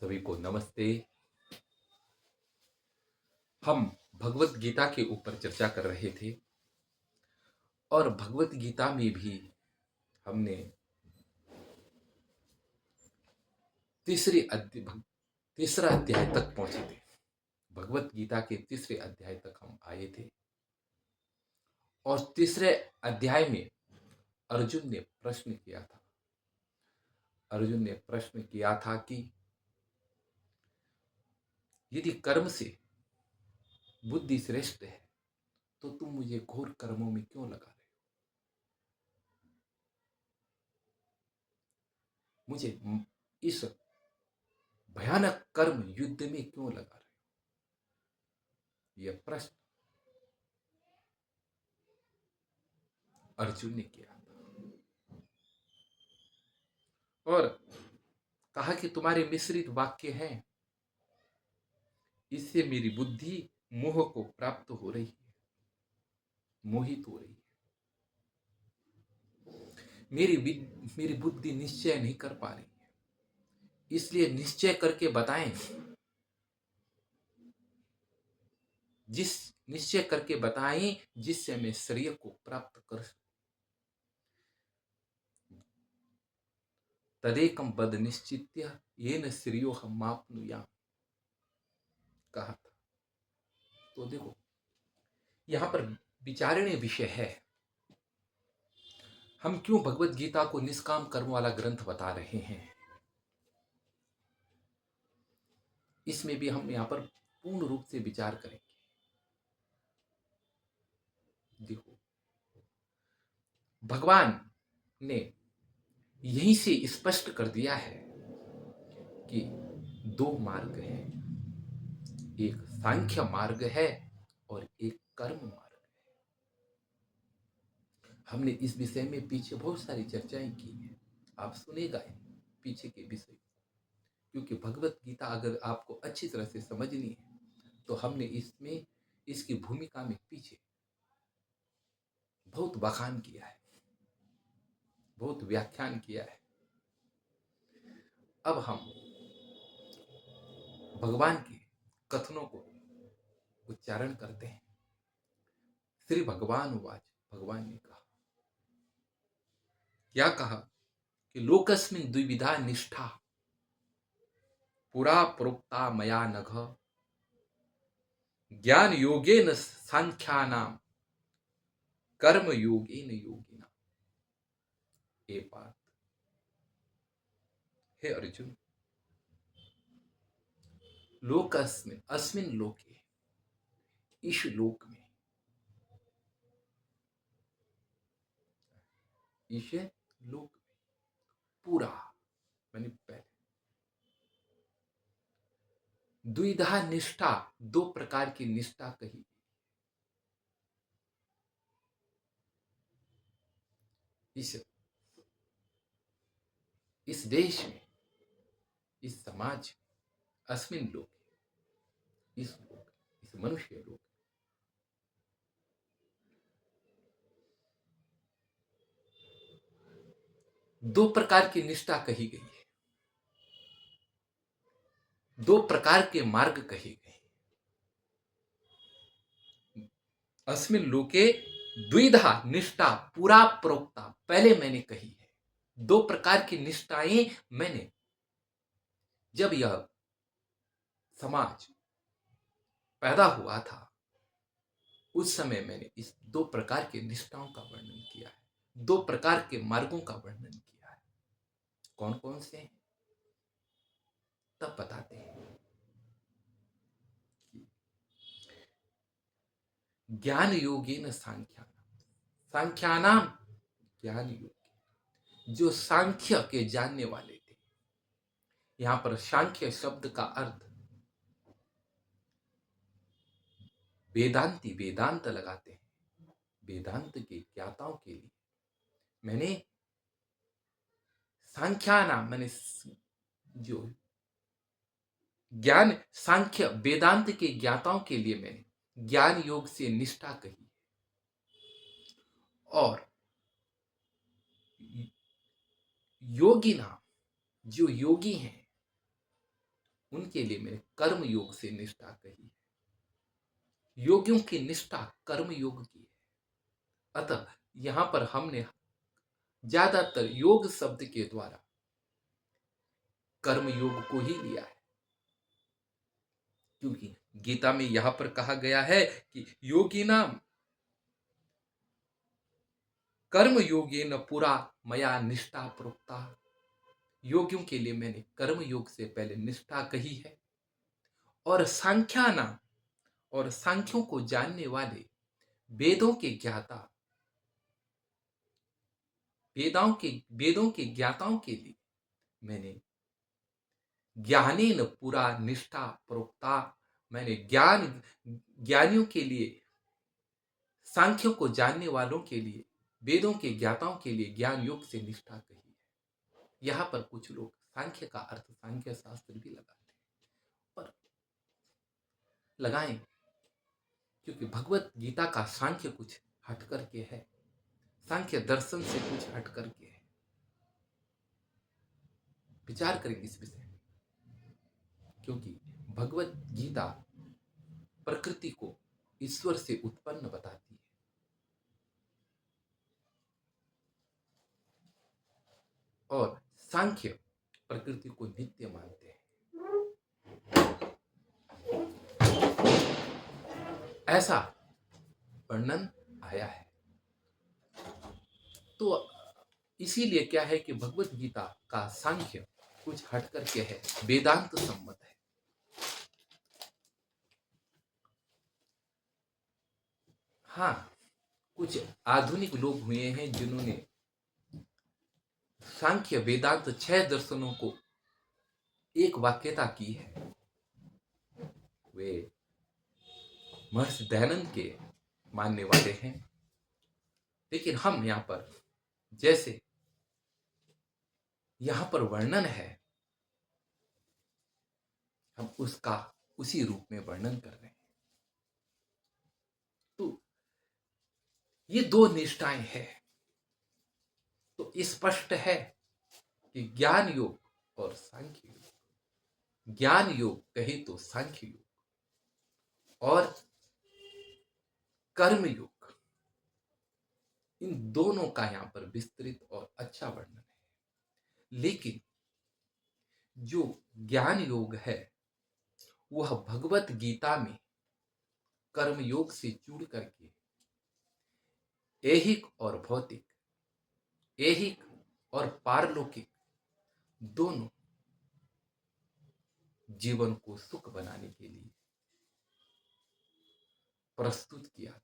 सभी को नमस्ते। हम भगवत गीता के ऊपर चर्चा कर रहे थे और भगवत गीता में भी हमने तीसरा अध्याय तक पहुंचे थे। भगवत गीता के तीसरे अध्याय तक हम आए थे और तीसरे अध्याय में अर्जुन ने प्रश्न किया था। अर्जुन ने प्रश्न किया था कि यदि कर्म से बुद्धि श्रेष्ठ है तो तुम मुझे घोर कर्मों में क्यों लगा रहे हो? मुझे इस भयानक कर्म युद्ध में क्यों लगा रहे हो? यह प्रश्न अर्जुन ने किया और कहा कि तुम्हारे मिश्रित वाक्य हैं, इससे मेरी बुद्धि मोह को प्राप्त हो रही है, मोहित हो रही है। मेरी बुद्धि निश्चय नहीं कर पा रही है, इसलिए निश्चय करके बताएं। निश्चय करके बताएं जिससे मैं श्रेय को प्राप्त कर सकूं। तदेकम बद निश्चित्य येन श्रेयो हम मापनुयाम कहा था। तो देखो, यहां पर विचारणीय विषय है, हम क्यों भगवत गीता को निष्काम कर्म वाला ग्रंथ बता रहे हैं। इसमें भी हम यहां पर पूर्ण रूप से विचार करेंगे। देखो, भगवान ने यहीं से स्पष्ट कर दिया है कि दो मार्ग हैं, एक सांख्य मार्ग है और एक कर्म मार्ग है। हमने इस विषय में पीछे बहुत सारी चर्चाएं की हैं, आप सुनेगा पीछे के विषय, क्योंकि भगवत गीता अगर आपको अच्छी तरह से समझनी है तो हमने इसमें इसकी भूमिका में पीछे बहुत बखान किया है, बहुत व्याख्यान किया है। अब हम भगवान के कथनों को उच्चारण करते हैं। श्री भगवान उवाच, भगवान ने कहा, क्या कहा कि लोकस्मिन् द्विविधा निष्ठा पुरा प्रोक्ता मया नघ ज्ञान योगेन सांख्यानाम कर्म योगेन योगिना। ये बात, हे अर्जुन, लोकस्मिन् अस्मिन् लोके, इस लोक में, इस लोक में, पूरा मैंने पहले, द्विधा निष्ठा, दो प्रकार की निष्ठा कही। इस देश में, इस समाज, अस्मिन लोक, इस लोक, इस मनुष्य लोक, दो प्रकार की निष्ठा कही गई है, दो प्रकार के मार्ग कहे गए। अस्मिन लोके द्विधा निष्ठा पूरा प्रोक्ता, पहले मैंने कही है। दो प्रकार की निष्ठाएं मैंने, जब यह समाज पैदा हुआ था उस समय मैंने इस दो प्रकार की निष्ठाओं का वर्णन किया है, दो प्रकार के मार्गों का वर्णन किया है। कौन कौन से हैं तब बताते हैं। ज्ञान योगेन सांख्यानाम, सांख्यानाम ज्ञान योग, जो सांख्य के जानने वाले थे। यहां पर सांख्य शब्द का अर्थ वेदांती, वेदांत लगाते हैं, वेदांत के ज्ञाताओं के लिए। मैंने सांख्यानाम, मैंने जो ज्ञान, सांख्य वेदांत के ज्ञाताओं के लिए मैंने ज्ञान योग से निष्ठा कही। और योगी नाम, जो योगी हैं, उनके लिए मैंने कर्म योग से निष्ठा कही है। योगियों की निष्ठा कर्म योग की है। अतः यहां पर हमने ज्यादातर योग शब्द के द्वारा कर्म योग को ही लिया है, क्योंकि गीता में यहां पर कहा गया है कि योगी नाम कर्म योगी न पुरा मया निष्ठा प्रोक्ता। योगियों के लिए मैंने कर्म योग से पहले निष्ठा कही है। और सांख्याना, और सांख्यों को जानने वाले वेदों के ज्ञाता, वेदों के ज्ञाताओं के लिए मैंने ज्ञानेन पुरा निष्ठा प्रोक्ता, मैंने ज्ञानियों के लिए, सांख्यों को जानने वालों के लिए, वेदों के ज्ञाताओं के लिए ज्ञान योग से निष्ठा कही है। यहां पर कुछ लोग सांख्य का अर्थ सांख्य शास्त्र भी लगाते हैं, पर लगाएं, क्योंकि भगवत गीता का सांख्य कुछ हट करके है, सांख्य दर्शन से कुछ हट करके है। विचार करेंगे इस विषय में, क्योंकि भगवत गीता प्रकृति को ईश्वर से उत्पन्न बताती है, और सांख्य प्रकृति को नित्य मानते हैं। ऐसा वर्णन आया है। तो इसीलिए क्या है कि भगवत गीता का सांख्य कुछ हट करके है, वेदांत सम्मत है। हाँ, कुछ आधुनिक लोग हुए हैं जिन्होंने सांख्य वेदांत 6 दर्शनों को एक वाक्यता की है। वे महर्षि दयानंद के मानने वाले हैं, लेकिन हम यहां पर, जैसे यहां पर वर्णन है, हम उसका उसी रूप में वर्णन कर रहे हैं। तो ये दो निष्ठाएं हैं। तो स्पष्ट है कि ज्ञान योग और सांख्य योग, ज्ञान योग कहे तो सांख्य योग और कर्म योग, इन दोनों का यहां पर विस्तृत और अच्छा वर्णन है। लेकिन जो ज्ञान योग है वह भगवत गीता में कर्म योग से जुड़ करके ऐहिक और भौतिक, ऐहिक और पारलौकिक दोनों जीवन को सुख बनाने के लिए प्रस्तुत किया गया है।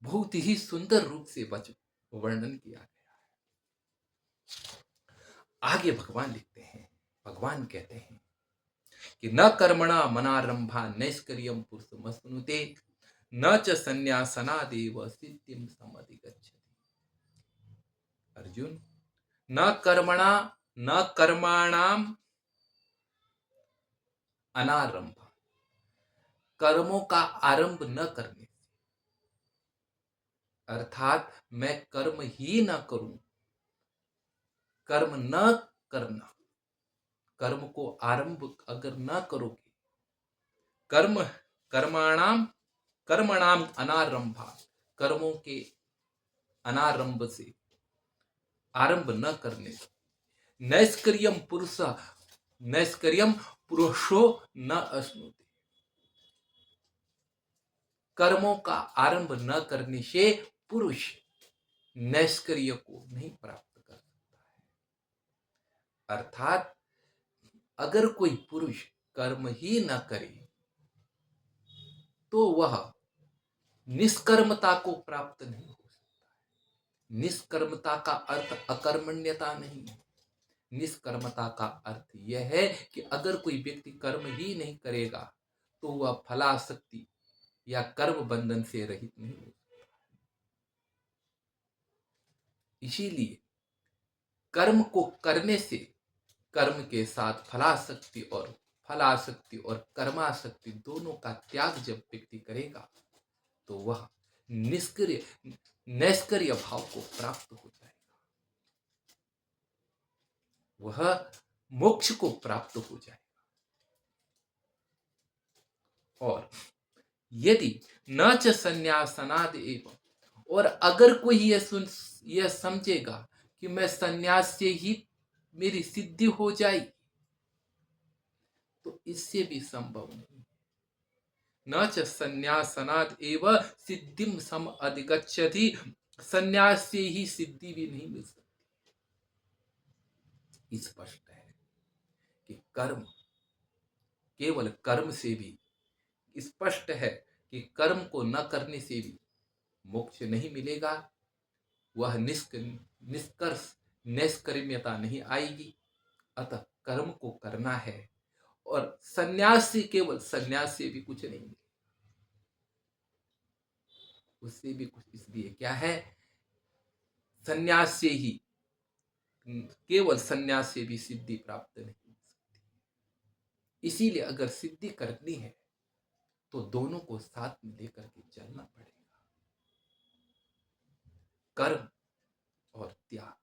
बहुत ही सुंदर रूप से वर्णन किया गया है। आगे भगवान लिखते हैं, भगवान कहते हैं कि न कर्मणा मनारंभा नैष्कर्यम पुरुषमश्नुते न च संन्यासनादेव सिद्धिं समधिगच्छति। अर्जुन, न कर्माणाम अनारंभ, कर्मों का आरंभ न करने, अर्थात मैं कर्म ही न करूं, कर्म न करना, कर्म को आरंभ अगर न करोगे, कर्मणाम अनारंभा, कर्मों के अनारंभ से, आरंभ न करने, नैष्कर्यम पुरुषो न अश्नुते, कर्मों का आरंभ न करने से पुरुष नैष्कर्य को नहीं प्राप्त कर सकता है। अर्थात अगर कोई पुरुष कर्म ही न करे तो वह निष्कर्मता को प्राप्त नहीं हो सकता है। निष्कर्मता का अर्थ अकर्मण्यता नहीं है। निष्कर्मता का अर्थ यह है कि अगर कोई व्यक्ति कर्म ही नहीं करेगा तो वह फलासक्ति या कर्म बंधन से रहित नहीं हो सकता। इसीलिए कर्म को करने से, कर्म के साथ फलासक्ति और कर्मासक्ति दोनों का त्याग जब व्यक्ति करेगा तो वह नैष्कर्य भाव को प्राप्त हो जाएगा, वह मोक्ष को प्राप्त हो जाएगा। और यदि न च संन्यासनाद एव, और अगर कोई यह समझेगा कि मैं संन्यास से ही मेरी सिद्धि हो जाएगी, तो इससे भी संभव नहीं। न च संन्यासनाद एव सिद्धिम सम अधिगच्छति, संन्यास से ही सिद्धि भी नहीं मिल सकती। स्पष्ट है कि कर्म, केवल कर्म से भी, स्पष्ट है कि कर्म को न करने से भी मोक्ष नहीं मिलेगा। वह निष्कर्ष नैष्कर्म्यता नहीं आएगी। अतः कर्म को करना है, और संन्यास से, केवल संन्यास से भी कुछ नहीं मिलेगा। उससे भी कुछ, इसलिए क्या है, संन्यास से ही, केवल संन्यास से भी सिद्धि प्राप्त नहीं हो सकती। इसीलिए अगर सिद्धि करनी है तो दोनों को साथ में लेकर के चलना पड़ेगा, कर्म और त्याग।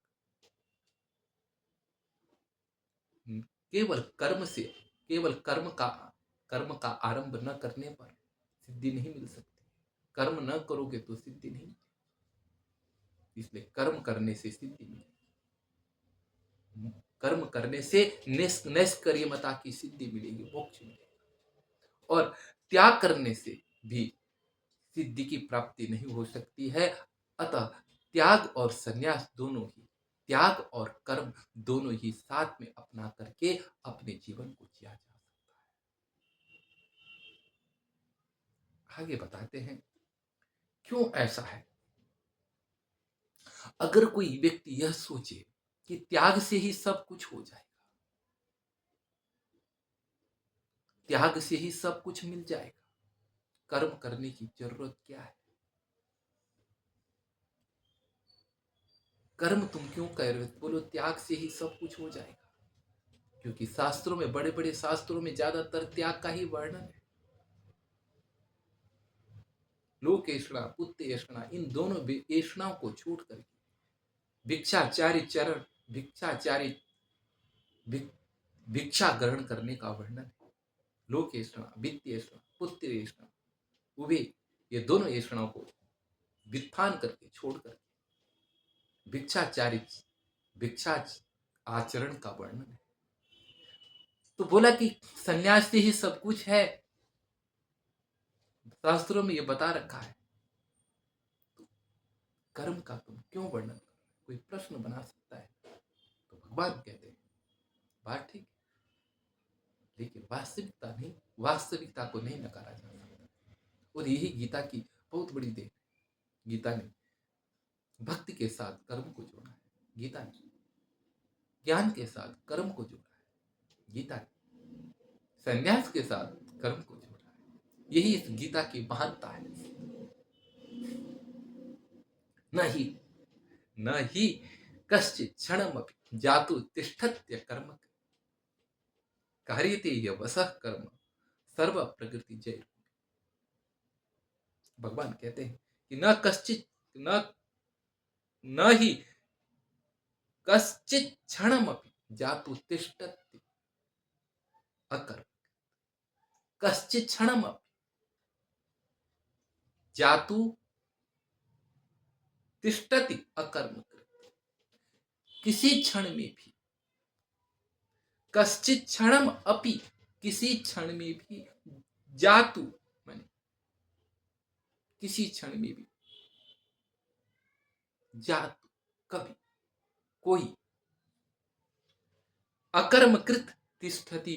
केवल कर्म से, केवल कर्म का आरंभ न करने पर सिद्धि नहीं मिल सकती। कर्म न करोगे तो सिद्धि नहीं मिलेगी। इसलिए कर्म करने से सिद्धि मिलेगी। कर्म करने से नैष्कर्म्यता की सिद्धि मिलेगी, मोक्ष मिलेगा। और त्याग करने से भी सिद्धि की प्राप्ति नहीं हो सकती है। अतः त्याग और संन्यास दोनों ही, त्याग और कर्म दोनों ही साथ में अपना करके अपने जीवन को जिया जा सकता है। आगे बताते हैं क्यों ऐसा है। अगर कोई व्यक्ति यह सोचे कि त्याग से ही सब कुछ हो जाएगा, त्याग से ही सब कुछ मिल जाएगा, कर्म करने की जरूरत क्या है। कर्म तुम क्यों कर रहे हो, बोलो त्याग से ही सब कुछ हो जाएगा। क्योंकि शास्त्रों में, बड़े बड़े शास्त्रों में ज्यादातर त्याग का ही वर्णन है। लोकेषणा पुत्र ऐषणा, इन दोनों ऐषणाओं को छोड़ करके भिक्षाचारी चरण, भिक्षाचारी भिक्षा ग्रहण करने का वर्णन है। लोकेषणा, वित्त ऐषणा, पुत्र ऐषणा, उभे, ये दोनों ऐषणाओं को वित्थान करके छोड़ करके भिक्षाचारी, भिक्षा आचरण का वर्णन है। तो बोला कि सन्यास से ही सब कुछ है, शास्त्रों में ये बता रखा है, तो कर्म का तुम क्यों वर्णन कर रहे हो? कोई प्रश्न बना सकता है। तो भगवान कहते हैं बात ठीक है, लेकिन वास्तविकता नहीं, वास्तविकता को नहीं नकारा जा सकता। और यही गीता की बहुत बड़ी देन है। गीता ने भक्ति के साथ कर्म को जोड़ा है, गीता ने ज्ञान के साथ कर्म को जोड़ा है, गीता ने संन्यास के साथ कर्म को जोड़ा है। यही इस गीता की महानता है। न ही कश्चित् क्षणमपि जातु तिष्ठत्य कर्म कार्यते यवसः कर्म सर्व प्रकृति जय। भगवान कहते हैं कि न कश्चित, न ही कश्चित् क्षणमपि जातु तिष्ठत्य अकर्म, कश्चित् क्षणमपि जातु तिष्ठति अकर्म, किसी क्षण में भी, कश्चित् क्षणम अपि, किसी क्षण में भी, जातु माने किसी क्षण में भी, जातु कभी, कोई, अकर्मकृत तिष्ठति,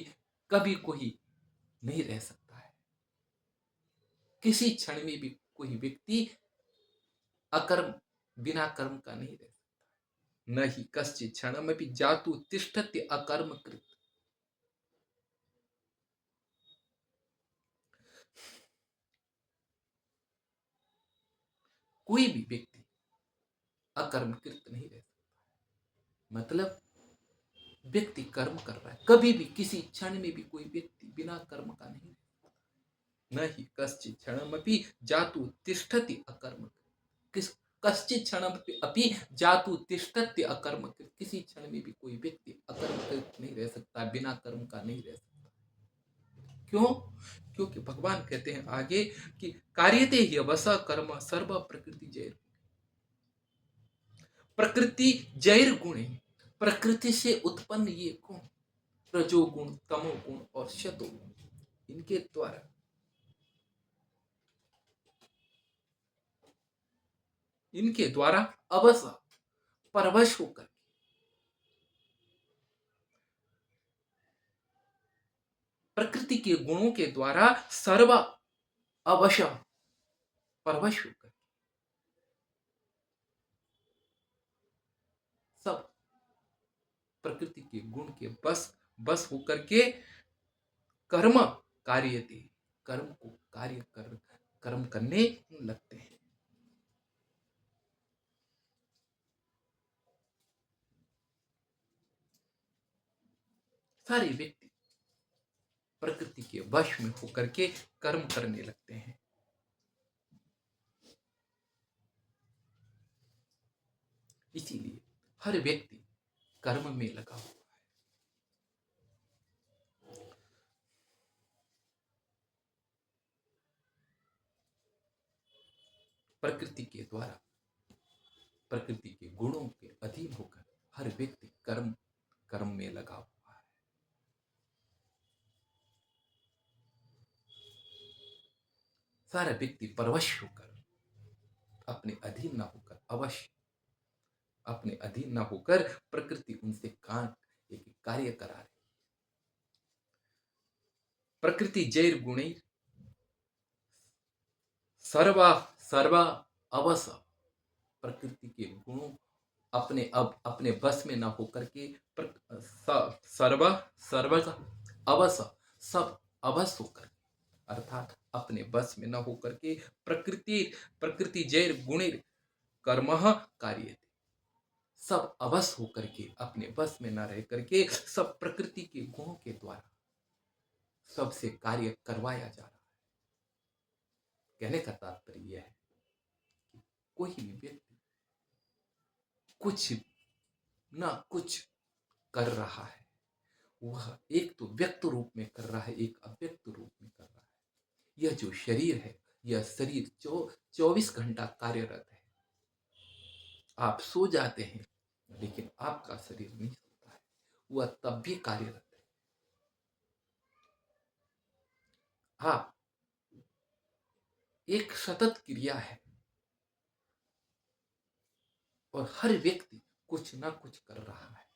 कभी कोई नहीं रह सकता है। किसी क्षण में भी कोई व्यक्ति अकर्म, बिना कर्म का नहीं रह सकता। न ही कश्चित् क्षणमपि जातु तिष्ठति अकर्मकृत। कोई भी व्यक्ति अकर्मकृत नहीं रह सकता। मतलब व्यक्ति कर्म कर रहा है, कभी भी किसी क्षण में भी कोई व्यक्ति बिना कर्म का नहीं रह सकता। न ही कश्चित् क्षणमपि जातु तिष्ठति अकर्मकृत, कश्चित् क्षणमपि अपि जातु तिष्ठत्य अकर्मकृत, किसी क्षण में भी कोई व्यक्ति अकर्मकृत नहीं रह सकता, बिना कर्म का नहीं रह सकता। क्यों? क्योंकि भगवान कहते हैं आगे कि कार्यते ही अवसा कर्म सर्व प्रकृति जैर। प्रकृति जैर गुण, प्रकृति से उत्पन्न ये गुण, रजोगुण, तमोगुण और शतोगुण, इनके द्वारा अवश्य परवश होकर प्रकृति के गुणों के द्वारा सर्व अवश्य परवश होकर सब प्रकृति के गुण के बस होकर के कर्म कार्यते, कर्म को कर्म करने लगते हैं। सारे व्यक्ति प्रकृति के वश में होकर के कर्म करने लगते हैं। इसीलिए हर व्यक्ति कर्म में लगा हुआ है। प्रकृति के द्वारा, प्रकृति के गुणों के अधीन होकर हर व्यक्ति कर्म में लगा हुआ है। सारा व्यक्ति परवश होकर, अपने अधीन न होकर, अवश्य अपने अधीन न होकर प्रकृति उनसे एक कार्य करा रही। प्रकृति जैर गुणैर सर्वा अवस, प्रकृति के गुणों अपने बस में न होकर के सर्व अवस, सब अवस होकर, अर्थात अपने बस में न होकर के प्रकृति जैर गुणैर कर्मः कार्यते, सब अवस होकर के, अपने बस में न रह करके सब प्रकृति के गुणों के द्वारा सबसे कार्य करवाया जा रहा है। कहने का तात्पर्य यह है कि कोई भी व्यक्ति कुछ ना कुछ कर रहा है, वह एक तो व्यक्त रूप में कर रहा है, एक अव्यक्त रूप में कर रहा है। यह जो शरीर है, यह शरीर 24 घंटा कार्यरत है। आप सो जाते हैं लेकिन आपका शरीर नहीं सोता है, वह तब भी कार्यरत है। आप एक सतत क्रिया है और हर व्यक्ति कुछ ना कुछ कर रहा है।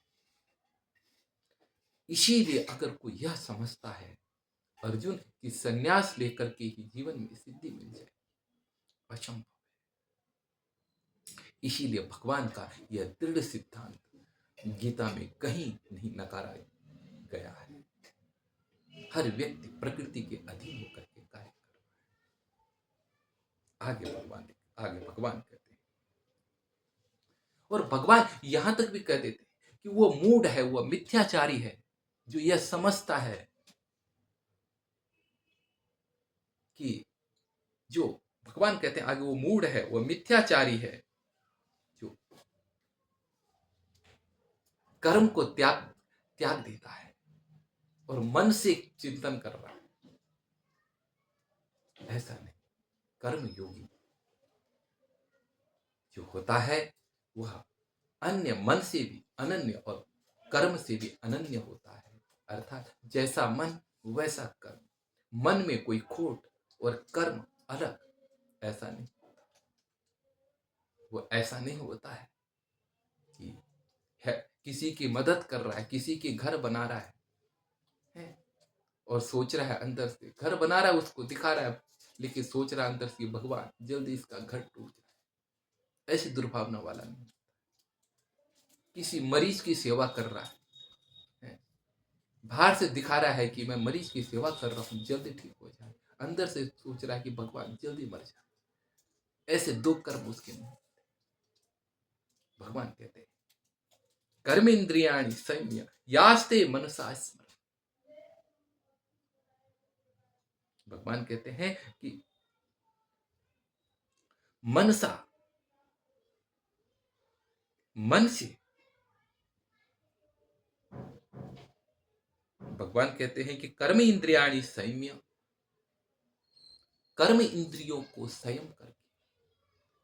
इसीलिए अगर कोई यह समझता है अर्जुन कि संन्यास लेकर के ही जीवन में सिद्धि मिल जाए, असंभव है। इसीलिए भगवान का यह दृढ़ सिद्धांत गीता में कहीं नहीं नकारा गया है। हर व्यक्ति प्रकृति के अधीन होकर के कार्य कर रहा है। आगे भगवान कहते हैं, और भगवान यहां तक भी कह देते हैं कि वो मूढ़ है, वो मिथ्याचारी है जो यह समझता है कि जो भगवान कहते हैं आगे, वो मूढ़ है, वो मिथ्याचारी है जो कर्म को त्याग देता है और मन से चिंतन कर रहा है। ऐसा नहीं, कर्म योगी जो होता है वह अन्य मन से भी अनन्य और कर्म से भी अनन्य होता है। अर्थात जैसा मन वैसा कर्म, मन में कोई खोट और कर्म अलग, ऐसा नहीं। वो ऐसा नहीं होता है कि किसी की मदद कर रहा है, किसी के घर बना रहा है और सोच रहा है अंदर से, घर बना रहा है उसको दिखा रहा है, लेकिन सोच रहा है अंदर से भगवान जल्दी इसका घर टूट जाए। ऐसी दुर्भावना वाला नहीं। किसी मरीज की सेवा कर रहा है, बाहर से दिखा रहा है कि मैं मरीज की सेवा कर रहा हूं, जल्दी ठीक हो जाए, अंदर से सोच रहा है कि भगवान जल्दी मर जाए। ऐसे दो कर्म उसके नहीं। भगवान कहते हैं कर्मेंद्रियाणि संयम्य यास्ते मनसा स्मरण। भगवान कहते हैं कि मनसा, मन से भगवान कहते हैं कि कर्म इंद्रियाणि संयम्य, कर्म इंद्रियों को संयम करके,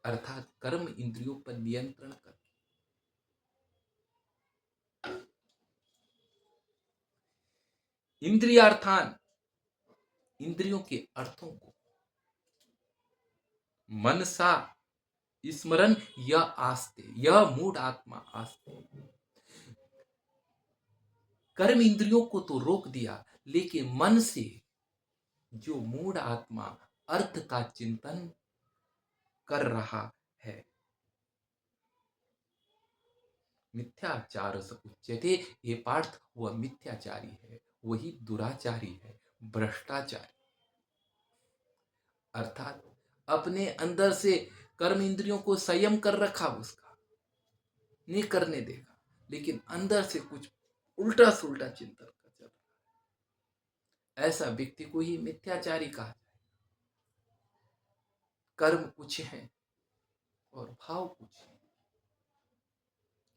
अर्थात कर्म इंद्रियों पर नियंत्रण करके, इंद्रियार्थान, इंद्रियों के अर्थों को, मनसा स्मरण यह आस्ते, यह मूढ़ आत्मा आस्ते, कर्म इंद्रियों को तो रोक दिया, लेकिन मन से जो मूढ़ आत्मा अर्थ का चिंतन कर रहा है, मिथ्याचार से उच्यते, ये पार्थ वह मिथ्याचारी है, वही दुराचारी है, भ्रष्टाचारी, अर्थात अपने अंदर से कर्म इंद्रियों को संयम कर रखा, उसका नहीं करने देगा, लेकिन अंदर से कुछ उल्टा सुल्टा चिंतन कर चल रहा है, ऐसा व्यक्ति को ही मिथ्याचारी कहा जाए। कर्म कुछ है और भाव कुछ है,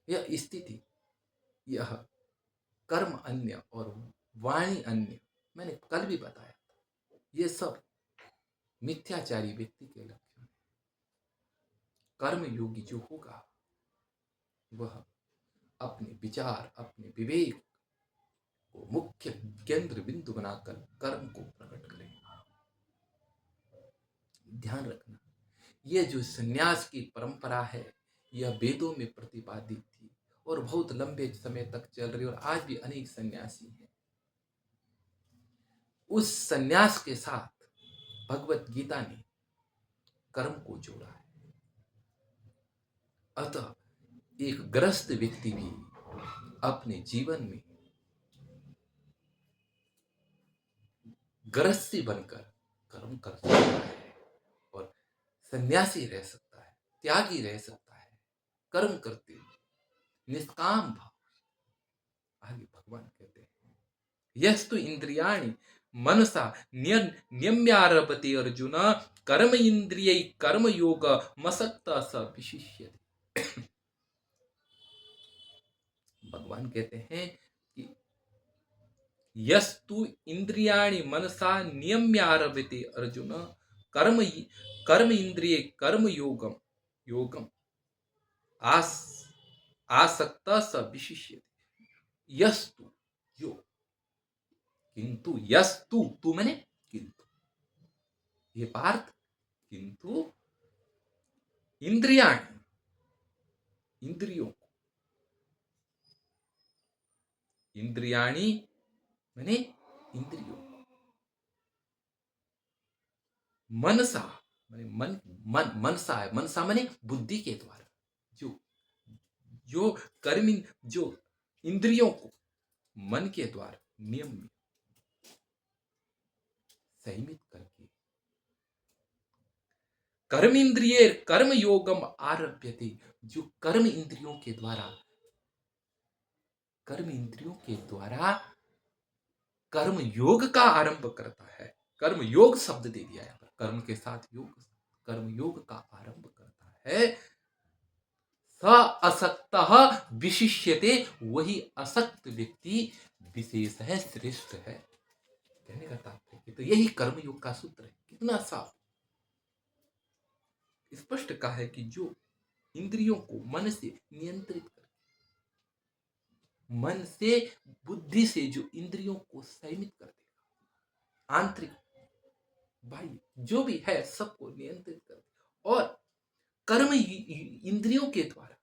यह स्थिति, यह कर्म अन्य और वाणी अन्य, मैंने कल भी बताया था, ये सब मिथ्याचारी व्यक्ति के लक्षण। कर्म योगी जो होगा वह अपने विचार, अपने विवेक को मुख्य केंद्र बिंदु बनाकर कर्म को प्रकट करेगा। ध्यान रखना, यह जो संन्यास की परंपरा है, यह वेदों में प्रतिपादित थी और बहुत लंबे समय तक चल रही, और आज भी अनेक सन्यासी हैं। उस सन्यास के साथ भगवत गीता ने कर्म को जोड़ा है। अतः एक ग्रस्त व्यक्ति भी अपने जीवन में गृहस्थी बनकर कर्म कर सकता है और सन्यासी रह सकता है, त्यागी रह सकता है, कर्म करते हुए निष्काम भाव। आगे भगवान कहते हैं, यस्तु इंद्रियाणि मनसा नियम्यारभते अर्जुन, कर्म इंद्रिय कर्म योग मसक्ता स विशिष्यते। भगवान कहते हैं कि यस्तु इंद्रियाणि मनसा नियम्यारभते अर्जुन, कर्म कर्म इंद्रिय कर्म योगम आसक्त स विशिष्यते। यस्तु जो, किंतु, यस्तु तू मैंने किंतु, ये पार्थ, किंतु इंद्रियाणि, इंद्रियों को, इंद्रियाणि मैंने इंद्रियों, मनसा मैंने मन मनसा है, मनसा मैंने बुद्धि के द्वारा, जो जो कर्म, जो इंद्रियों को मन के द्वारा नियम में संयमित करके, कर्म इंद्रिय कर्म योगम आरभ्यते, जो कर्म इंद्रियों के द्वारा, कर्म इंद्रियों के द्वारा कर्म योग का आरंभ करता है। कर्म योग शब्द दे दिया है, कर्म के साथ योग, कर्म योग का आरंभ करता है। स असक्त विशिष्यते, वही असक्त व्यक्ति विशेष है, श्रेष्ठ है। कहने का तात्पर्य तो यही कर्मयोग का सूत्र है। कितना साफ स्पष्ट कहा है कि जो इंद्रियों को मन से नियंत्रित कर, मन से, बुद्धि से जो इंद्रियों को संयमित कर देगा, आंतरिक बाह्य जो भी है सबको नियंत्रित कर देगा, और कर्म इंद्रियों के द्वारा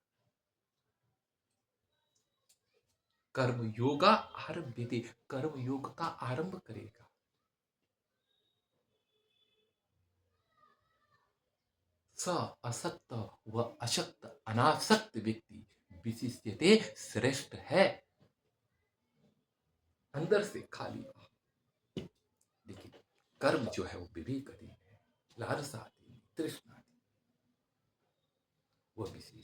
कर्म योगा आरभ्यते, कर्म योग का आरंभ करेगा। स असक्त व अशक्त अनासक्त व्यक्ति विशिष्यते, श्रेष्ठ है। अंदर से खाली, लेकिन कर्म जो है वो विवेक अधीन है, लालसा अधीन, तृष्णा अधीन, वह विशेष है,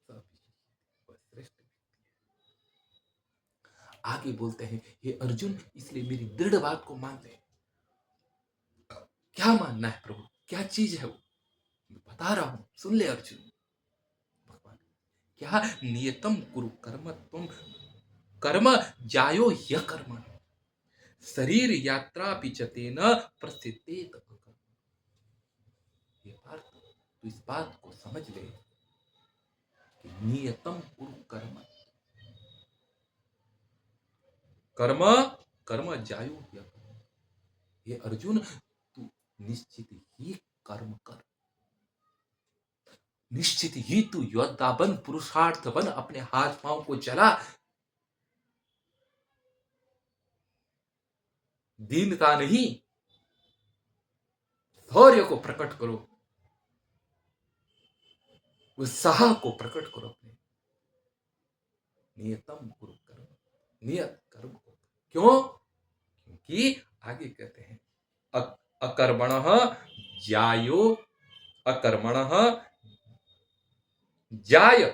सब विशेष, वह श्रेष्ठ व्यक्ति है। आगे बोलते हैं, हे अर्जुन, इसलिए मेरी दृढ़ बात को मान ले। क्या मानना है प्रभु, क्या चीज है वो, बता रहा हूं, सुन ले अर्जुन। भगवान, क्या नियतम कुरु कर्म, तुम कर्म जायो यह कर्म, शरीर यात्रा पिचते न प्रसिद्धेत अकर्मण। ये पार्थ, तो इस बात को समझ ले कि नियतम कुरु कर्म। कर्म कर्म जायु ह्यकर्मण। ये अर्जुन, तू निश्चित ही कर्म कर, निश्चित ही तू योद्धा बन, पुरुषार्थ बन, अपने हाथ पांव को चला, दीनता नहीं, शौर्य को प्रकट करो, उत्साह को प्रकट करो अपने। नियतम कुरु कर्म, नियत कर्म को। क्यों? क्योंकि आगे कहते हैं अकर्मण जायो, अकर्मण जाय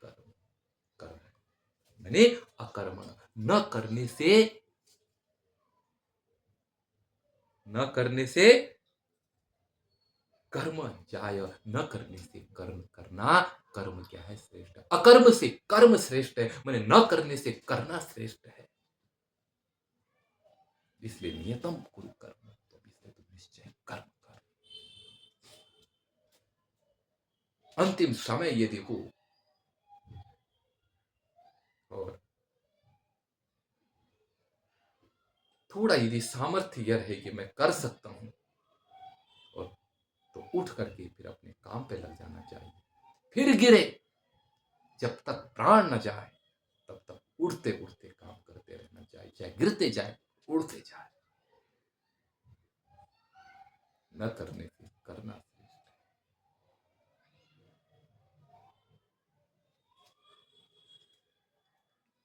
कर्म, कर्म मैंने अकर्मण, न करने से, न करने से कर्म जाय, न करने से कर्म करना। कर्म क्या है? श्रेष्ठ। अकर्म से कर्म श्रेष्ठ है, मैंने न करने से करना श्रेष्ठ है। इसलिए नियतम कुरु कर्म, तो इसलिए तुम निश्चय कर्म कर। अंतिम समय ये देखो, और थोड़ा यदि सामर्थ्य यह है कि मैं कर सकता हूं, और तो उठ करके फिर अपने काम पे लग जाना चाहिए। फिर गिरे, जब तक प्राण न जाए तब तक उड़ते उड़ते काम करते रहना चाहिए, चाहे गिरते जाए उड़ते जाए। न करने से करना श्रेष्ठ है।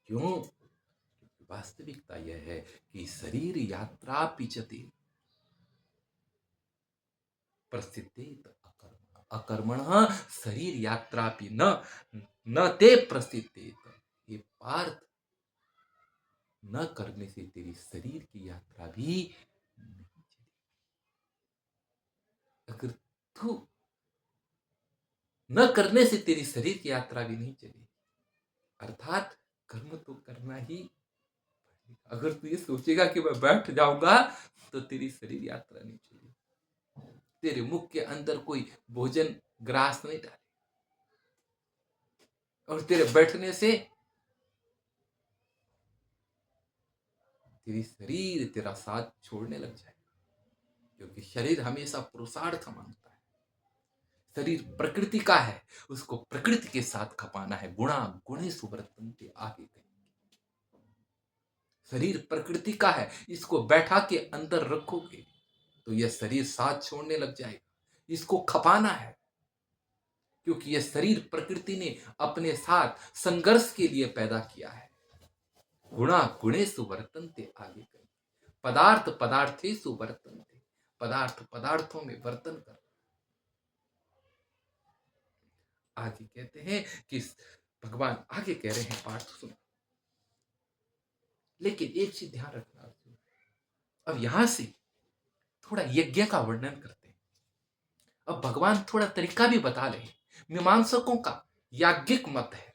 क्यों? क्योंकि वास्तविकता यह है कि शरीर यात्रा पिचते प्रसिद्धेत अकर्मण, अकर्मण शरीर यात्रा पि न न ते प्रसिद्धेत। ये पार्थ, न करने से तेरी शरीर की यात्रा भी नहीं चलेगी। अगर तू न करने से तेरी शरीर की यात्रा भी नहीं चलेगी, अर्थात कर्म तो करना ही पड़ेगा। अगर तू ये सोचेगा कि मैं बैठ जाऊंगा तो तेरी शरीर यात्रा नहीं चलेगी, तेरे मुख के अंदर कोई भोजन ग्रास नहीं डाले, और तेरे बैठने से तेरी शरीर तेरा साथ छोड़ने लग जाएगा। क्योंकि शरीर हमेशा पुरुषार्थ मांगता है, शरीर प्रकृति का है, उसको प्रकृति के साथ खपाना है। गुणा गुणे सुवर्तन्ते, आगे कहेंगे। शरीर प्रकृति का है, इसको बैठा के अंदर रखोगे तो यह शरीर साथ छोड़ने लग जाएगा, इसको खपाना है। क्योंकि यह शरीर प्रकृति ने अपने साथ संघर्ष के लिए पैदा किया है। गुणा गुणेषु वर्तन्ते, आगे कहेंगे। पदार्थ पदार्थेषु वर्तन्ते, पदार्थ पदार्थों में वर्तन कर। आगे कहते हैं कि भगवान आगे कह रहे हैं, पाठ सुनो। लेकिन एक चीज ध्यान रखना अर्जुन, अब यहां से थोड़ा यज्ञ का वर्णन करते हैं। अब भगवान थोड़ा तरीका भी बता रहे हैं। मीमांसकों का याज्ञिक मत है,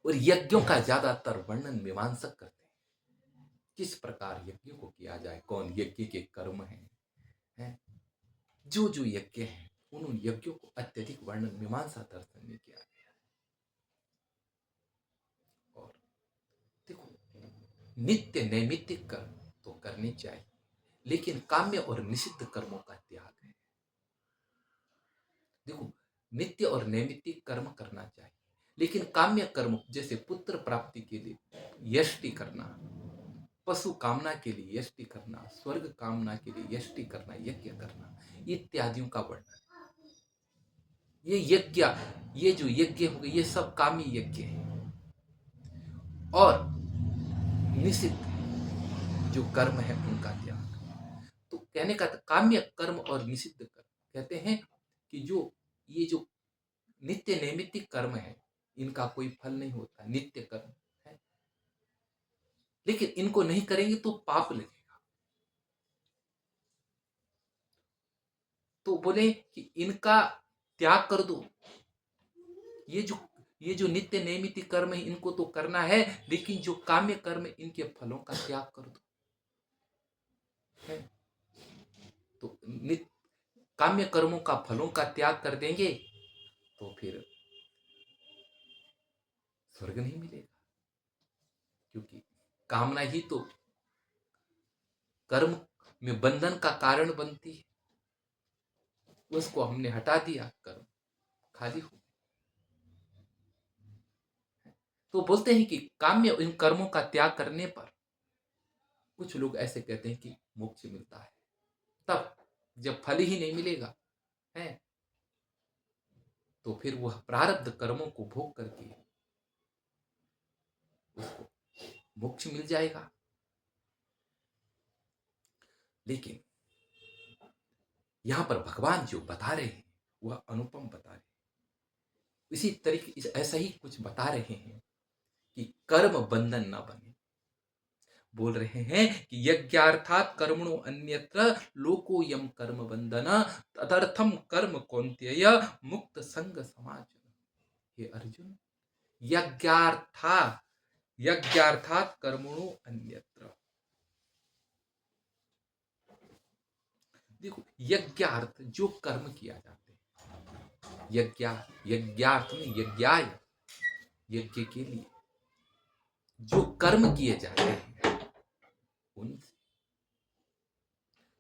और यज्ञों का ज्यादातर वर्णन मीमांसक करते हैं। किस प्रकार यज्ञों को किया जाए, कौन यज्ञ के कर्म हैं, जो जो यज्ञ हैं, उन यज्ञों को अत्यधिक वर्णन मीमांसा दर्शन में किया गया। और देखो, नित्य नैमित्तिक कर्म तो करने चाहिए, लेकिन काम्य और निषिद्ध कर्मों का त्याग है। देखो, नित्य और नैमित्तिक कर्म करना चाहिए, लेकिन काम्य कर्म जैसे पुत्र प्राप्ति के लिए यष्टि करना, पशु कामना के लिए यष्टि करना, स्वर्ग कामना के लिए यष्टि करना, यज्ञ करना, इत्यादियों का वर्णन। ये यज्ञ, ये जो यज्ञ हो गए, ये सब कामी यज्ञ है। और निषिद्ध जो कर्म है उनका त्याग। तो कहने का काम्य कर्म और निषिद्ध कर्म, कहते हैं कि जो ये जो नित्य नैमित्तिक कर्म है, इनका कोई फल नहीं होता, नित्य कर्म है, लेकिन इनको नहीं करेंगे तो पाप लगेगा। तो बोले कि इनका त्याग कर दो। ये जो ये जो नित्य नैमित्तिक कर्म है इनको तो करना है, लेकिन जो काम्य कर्म है इनके फलों का त्याग कर दो। है तो नित्य काम्य कर्मों का फलों का त्याग कर देंगे तो फिर स्वर्ग नहीं मिलेगा, क्योंकि कामना ही तो कर्म में बंधन का कारण बनती है। उसको हमने हटा दिया, कर्म खाली हो। तो बोलते हैं कि काम्य इन कर्मों का त्याग करने पर कुछ लोग ऐसे कहते हैं कि मोक्ष मिलता है। तब जब फल ही नहीं मिलेगा है तो फिर वह प्रारब्ध कर्मों को भोग करके उसको मोक्ष मिल जाएगा। लेकिन यहां पर भगवान जो बता रहे हैं वह अनुपम बता रहे हैं। इसी तरीके ऐसा ही कुछ बता रहे हैं कि कर्म बंधन न बने। बोल रहे हैं कि यज्ञार्थात कर्मणो अन्यत्र लोको यम कर्म बंधन तदर्थम कर्म कौन्तेय मुक्त संग समाज। हे अर्जुन, यज्ञार्था यज्ञार्थात कर्मणो अन्यत्र। देखो, यज्ञार्थ जो कर्म किया जाते हैं, यज्ञार्थ में यज्ञाय, यज्ञ के लिए जो कर्म किए जाते हैं उन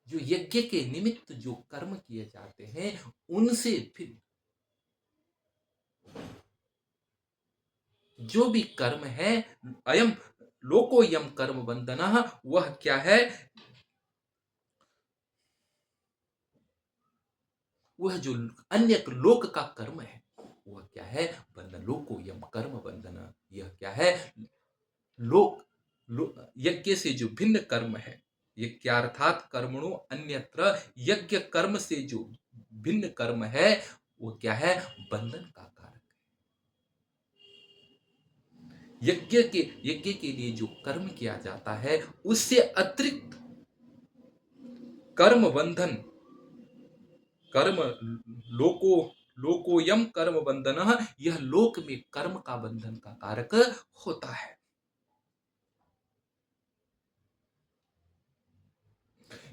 जो यज्ञ के निमित्त जो कर्म किए जाते हैं उनसे फिर जो भी कर्म है, अयम लोको यम कर्म बंधन, वह क्या है, वह जो अन्य लोक का कर्म है वह क्या है, बंधन। लोको यम कर्म बंधन, यह क्या है, लोक यज्ञ से जो भिन्न कर्म है, यज्ञार्थात कर्मणो अन्यत्र, यज्ञ कर्म से जो भिन्न कर्म है वो क्या है, बंधन का कारक है। यज्ञ के लिए जो कर्म किया जाता है उससे अतिरिक्त कर्म बंधन, कर्म लोको लोकोयम कर्म बंधन, यह लोक में कर्म का बंधन का कारक होता है।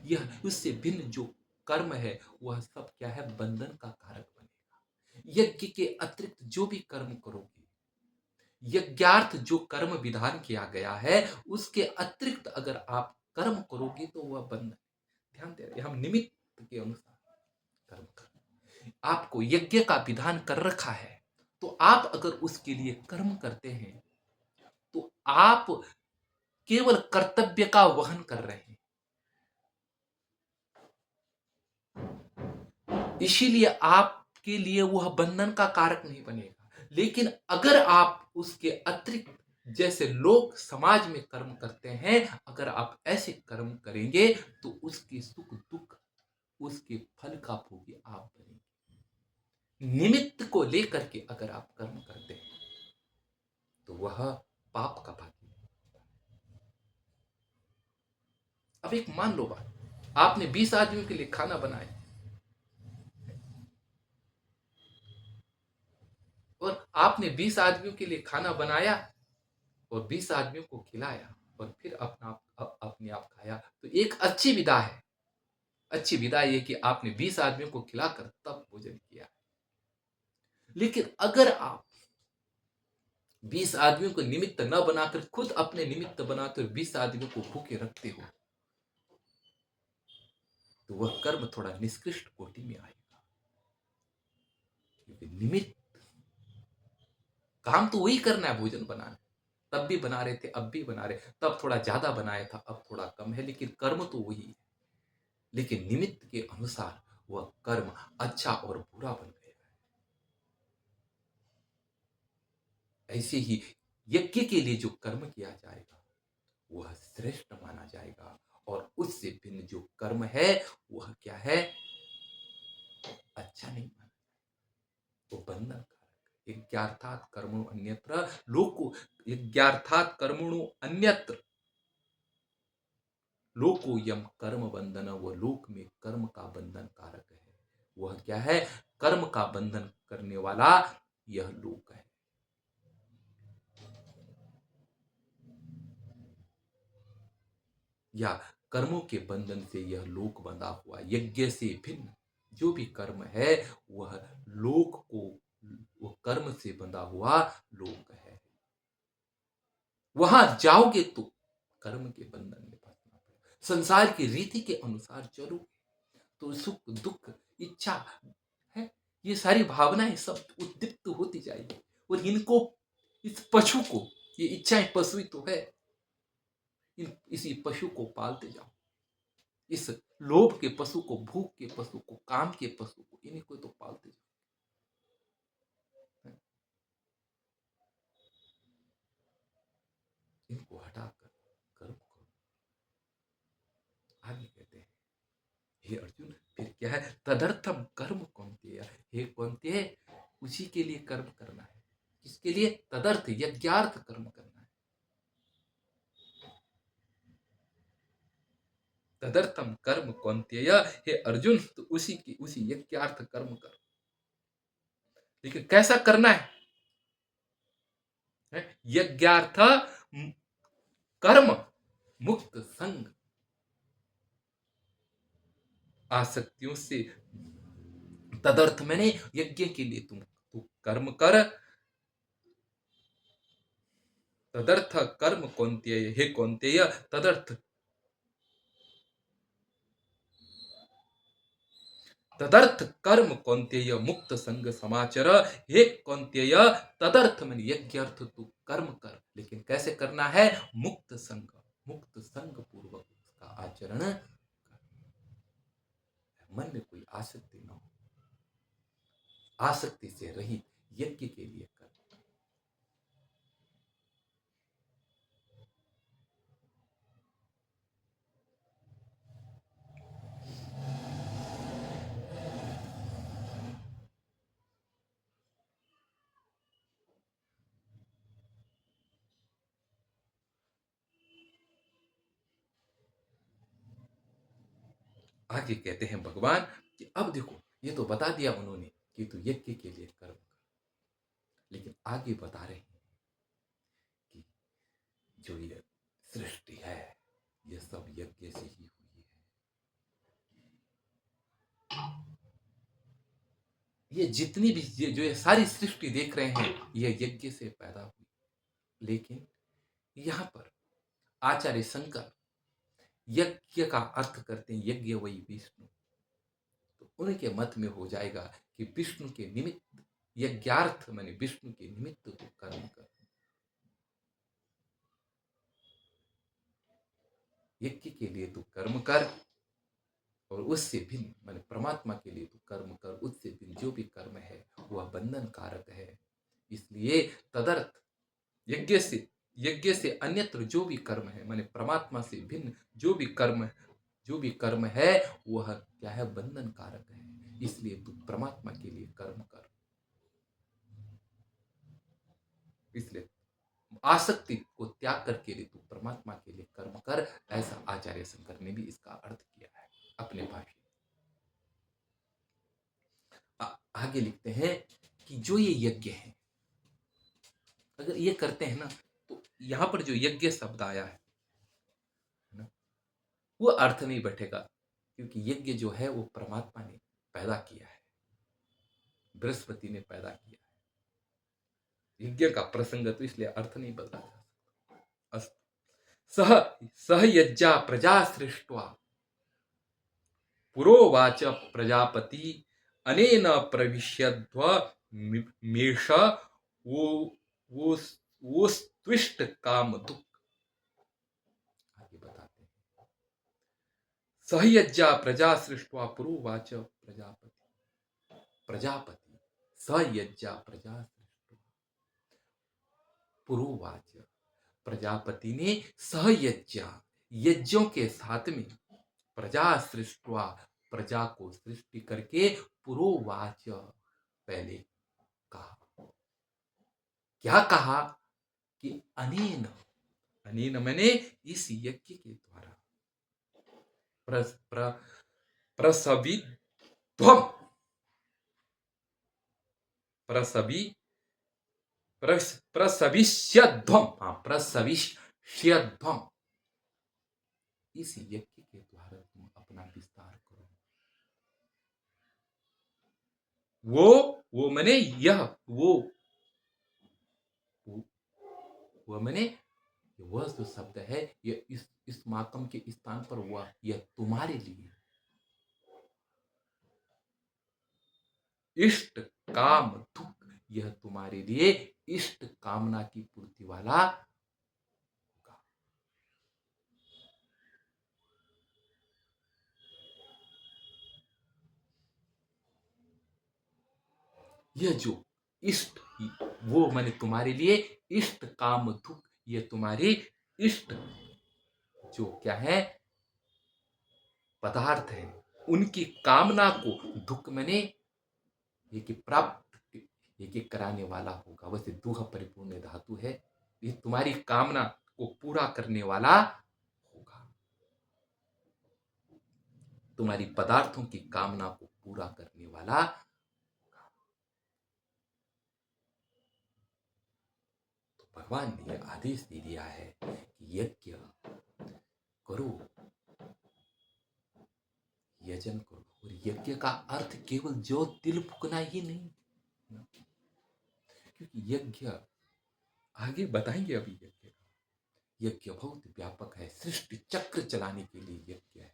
यह उससे भिन्न जो कर्म है वह सब क्या है, बंधन का कारक बनेगा। यज्ञ के अतिरिक्त जो भी कर्म करोगे, यज्ञार्थ जो कर्म विधान किया गया है उसके अतिरिक्त अगर आप कर्म करोगे तो वह बंधन। ध्यान दे रहे, हम निमित्त के अनुसार कर्म कर, आपको यज्ञ का विधान कर रखा है तो आप अगर उसके लिए कर्म करते हैं तो आप केवल कर्तव्य का वहन कर रहे हैं। इसीलिए आपके लिए वह बंधन का कारक नहीं बनेगा। लेकिन अगर आप उसके अतिरिक्त जैसे लोग समाज में कर्म करते हैं, अगर आप ऐसे कर्म करेंगे तो उसके सुख दुख, उसके फल का भोगी आप बनेंगे। निमित्त को लेकर के अगर आप कर्म करते हैं तो वह पाप का भागी है। अब एक मान लो बात, आपने 20 आदमियों के लिए खाना बनाया और आपने 20 आदमियों के लिए खाना बनाया और 20 आदमियों को खिलाया और फिर अपने आप खाया, तो एक अच्छी विदा है। अच्छी विदा ये कि आपने 20 आदमियों को खिलाकर तब भोजन किया। लेकिन अगर आप 20 आदमियों को निमित्त न बनाकर खुद अपने निमित्त बनाते और 20 आदमियों को भूखे रखते हो तो वह कर्म थोड़ा निष्कृष्ट कोटि में आएगा। क्योंकि निमित्त काम तो वही करना है, भोजन बनाना। तब भी बना रहे थे, अब भी बना रहे, तब थोड़ा ज्यादा बनाया था, अब थोड़ा कम है, लेकिन कर्म तो वही है। लेकिन निमित्त के अनुसार वह कर्म अच्छा और बुरा बन गया है। ऐसे ही यज्ञ के लिए जो कर्म किया जाएगा वह श्रेष्ठ माना जाएगा और उससे भिन्न जो कर्म है वह क्या है, अच्छा नहीं माना, वो बंधन कारक। यज्ञार्थात कर्मणो अन्यत्र लोको, यज्ञार्थात कर्मणो अन्यत्र लोको यम कर्म बंधन, वह लोक में कर्म का बंधन कारक है। वह क्या है, कर्म का बंधन करने वाला यह लोक है। या कर्मों के बंधन से यह लोक बंधा हुआ। यज्ञ से भिन्न जो भी कर्म है वह लोक को, वो कर्म से बंधा हुआ लोक है। वहां जाओगे तो कर्म के बंधन में फंसना पड़ेगा। संसार की रीति के अनुसार चलो तो सुख दुख इच्छा है, ये सारी भावनाएं सब उद्दीप्त होती जाएगी। और इनको, इस पशु को, ये इच्छाएं पशु ही तो है, इसी पशु को पालते जाओ। इस लोभ के पशु को, भूख के पशु को, काम के पशु को, इन्हीं को तो पालते जाओ। इनको हटाकर कर्म करो। आगे कहते हैं, हे अर्जुन, फिर क्या है? तदर्थम कर्म कौन्तेय, हे कौन्तेय, उसी के लिए कर्म करना है। किसके लिए? तदर्थ, यज्ञार्थ कर्म करना है। तदर्थम कर्म कौन्तेय, हे अर्जुन, तो उसी यज्ञार्थ कर्म कर। लेकिन कैसा करना है? यज्ञार्थ कर्म मुक्त संग, आसक्तियों से। तदर्थ मैंने यज्ञ के लिए तू कर्म कर। तदर्थ कर्म कौन्तेय, हे कौन्तेय, तदर्थ कर्म कौन्तेय मुक्त संग समाचर, हे कौन्तेय, तदर्थ मैंने यज्ञ अर्थ तू कर्म कर। लेकिन कैसे करना है? मुक्त संग, मुक्त संग पूर्वक उसका आचरण कर। मन में कोई आसक्ति न हो, आसक्ति से रहित यज्ञ के लिए कर। आगे कहते हैं भगवान कि अब देखो, ये तो बता दिया उन्होंने कि तू यज्ञ के लिए कर्म कर, लेकिन आगे बता रहे हैं कि जो ये सृष्टि है ये सब यज्ञ से ही हुई है। ये जितनी भी जो ये सारी सृष्टि देख रहे हैं ये यज्ञ से पैदा हुई। लेकिन यहाँ पर आचार्य शंकर यज्ञ का अर्थ करते हैं यज्ञ वही विष्णु। तो उनके मत में हो जाएगा कि विष्णु के निमित्त, यज्ञार्थ माने विष्णु के निमित्त तो कर्म कर। यज्ञ के लिए तू कर्म कर, और उससे भिन्न माने परमात्मा के लिए तू कर्म कर। उससे भिन्न जो भी कर्म है वह बंधन कारक है। इसलिए तदर्थ, यज्ञ से अन्यत्र जो भी कर्म है माने परमात्मा से भिन्न जो भी कर्म है वह क्या है? बंधन कारक है। इसलिए तू परमात्मा के लिए कर्म कर। इसलिए आसक्ति को त्याग करके लिए तू परमात्मा के लिए कर्म कर। ऐसा आचार्य शंकर ने भी इसका अर्थ किया है अपने भाष्य। आगे लिखते हैं कि जो ये यज्ञ है, अगर ये करते हैं ना, तो यहां पर जो यज्ञ शब्द आया है ना, वो अर्थ नहीं बैठेगा, क्योंकि यज्ञ जो है वो परमात्मा ने पैदा किया है, बृहस्पति ने पैदा किया है। यज्ञ का प्रसंग तो इसलिए अर्थ नहीं बदला जा सकता। सह सह यज्ञा प्रजा सृष्ट्वा पुरोवाच प्रजापति अनेन प्रविश्यध्व मेष वो वो वो त्विष्ट काम दुख। आगे बताते हैं, सहयज्ञा प्रजा सृष्ट्वा पुरोवाच प्रजापति सहयज्ञा प्रजा सृष्ट्वा पुरोवाच, प्रजापति ने सहयज्ञ यज्ञों के साथ में प्रजा सृष्ट्वा प्रजा को सृष्टि करके पुरोवाच पहले कहा। क्या कहा? कि अनेन, अनेन मैंने इस यज्ञ के द्वारा प्रसविध्वम, प्रसविष्यध्वम, प्रसविष्यध्वम इस यज्ञ के द्वारा तुम अपना विस्तार करो। वो मैंने यह वो मैंने वह जो शब्द है, ये इस मातम के स्थान पर हुआ, यह तुम्हारे लिए इष्ट काम दुख, यह तुम्हारे लिए इष्ट कामना की पूर्ति वाला होगा। यह जो इष्ट, वो मैंने तुम्हारे लिए इष्ट काम दुख, यह तुम्हारी इष्ट जो क्या है पदार्थ है, उनकी कामना को दुख मैंने ये कि प्राप्त ये कि कराने वाला होगा। वैसे दुह परिपूर्ण धातु है, ये तुम्हारी कामना को पूरा करने वाला होगा, तुम्हारी पदार्थों की कामना को पूरा करने वाला। तो भगवान ने आदेश दे दिया है कि यज्ञ करो, यजन करो। और यज्ञ का अर्थ केवल जो तिल फूकना ही नहीं, क्योंकि यज्ञ आगे बताएंगे अभी। यज्ञ बहुत व्यापक है, सृष्टि चक्र चलाने के लिए यज्ञ है।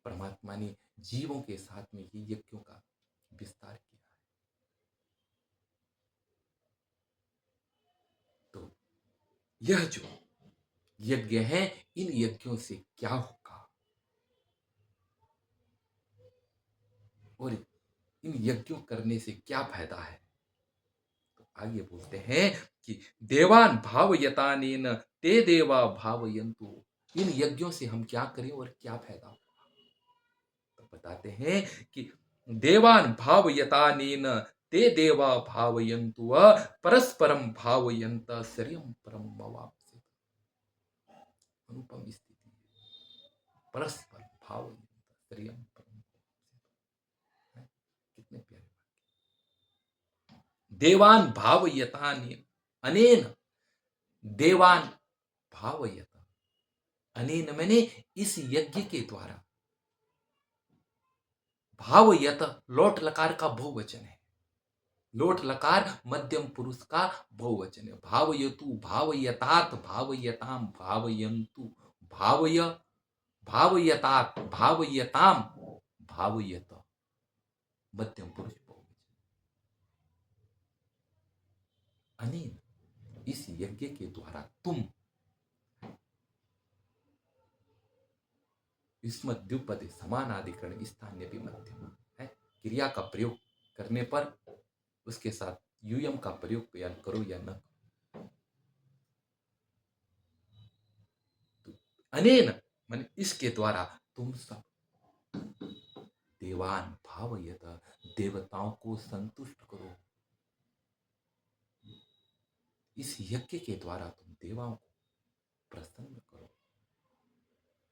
परमात्मा ने जीवों के साथ में ये यज्ञों का विस्तार किया है। तो यह जो यज्ञ है, इन यज्ञों से क्या होगा और इन यज्ञों करने से क्या फायदा है। तो आगे बोलते हैं कि देवान भावयतानेन ते देवा भावयन्तु। इन यज्ञों से हम क्या करें और क्या फायदा। तो बताते हैं कि देवान भावयतानेन ते देवा भावयन्तु परस्परम भावयन्त श्रियं परम मवाप्स्यति। अनुपम स्थिति, परस्पर भावयन्त श्रियं परम। कितने प्यारे देवान भावयतानेन, अनेन देवान भावयत, अनेन मैंने इस यज्ञ के द्वारा, भावयत लोट लकार का बहुवचन है, लोट लकार मध्यम पुरुष का बहुवचन है। भावयतु, भावयतात, भावयताम, भावयन्तु, भावय, भावयतात, भावयताम, भावयत मध्यम पुरुष बहुवचन। अनेन इस यज्ञ के द्वारा तुम, युष्मद्युपदे समानाधिकरण स्थान्य भी मध्यम है, क्रिया का प्रयोग करने पर उसके साथ यूयम का प्रयोग या करो या न। तो अनेन मन इसके द्वारा तुम सब देवान भावयत, देवताओं को संतुष्ट करो। इस यज्ञ के द्वारा तुम देवाओं को प्रसन्न करो,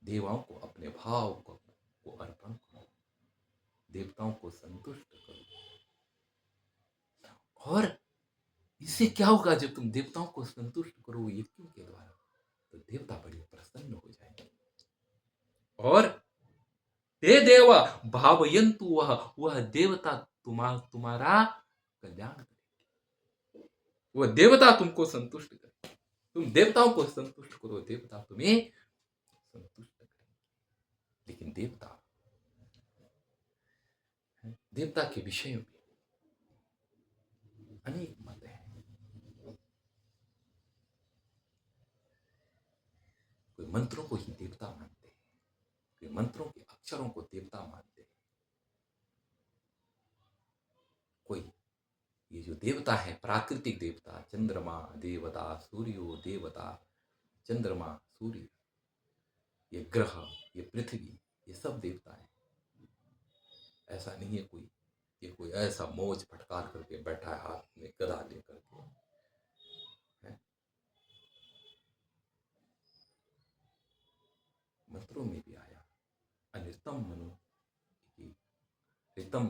देवाओं को अपने भाव को अर्पण करो, देवताओं को संतुष्ट करो। और इससे क्या होगा, जब तुम देवताओं को संतुष्ट करो यज्ञों के द्वारा, तो देवता बड़े प्रसन्न हो जाएंगे। और ते देवा भावयन्तु, वह देवता तुम्हारा कल्याण करेंगे। वह देवता तुमको संतुष्ट करेंगे। तुम देवताओं को संतुष्ट करो, देवता तुम्हें संतुष्ट करेंगे। लेकिन देवता के विषय में अनेक मत हैं। कोई मंत्रों को ही देवता मानते हैं, कोई मंत्रों के अक्षरों को देवता मानते हैं, कोई ये जो देवता है प्राकृतिक देवता, चंद्रमा देवता, सूर्यो देवता, चंद्रमा सूर्य, ये ग्रह, ये पृथ्वी, ये सब देवता है। ऐसा नहीं है कोई ये कोई ऐसा मौज फटकार करके बैठा है हाथ में गदा लेकर के है। मंत्रों में भी आया अनिर्तम मनु, रितम,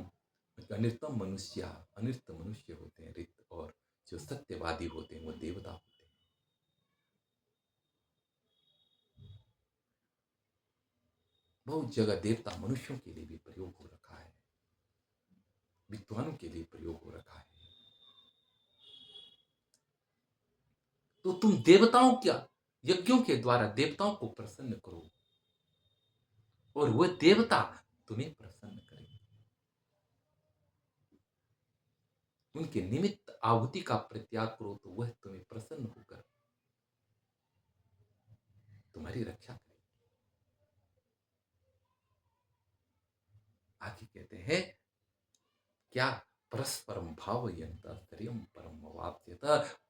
अनिर्तम मनुष्य, अनिर्त मनुष्य होते हैं रित, और जो सत्यवादी होते हैं वो देवता होते हैं। बहुत जगह देवता मनुष्यों के लिए भी प्रयोग हो रखा है, विद्वानों के लिए प्रयोग हो रखा है। तो तुम देवताओं क्या यज्ञों के द्वारा देवताओं को प्रसन्न करो और वह देवता तुम्हें प्रसन्न करेंगे। उनके निमित्त आहुति का परित्याग करो तो वह तुम्हें प्रसन्न होकर तुम्हारी रक्षा करेंगे। आगे कहते हैं क्या, परस्परम भावयंत स्तरियम परम अवाप्यत।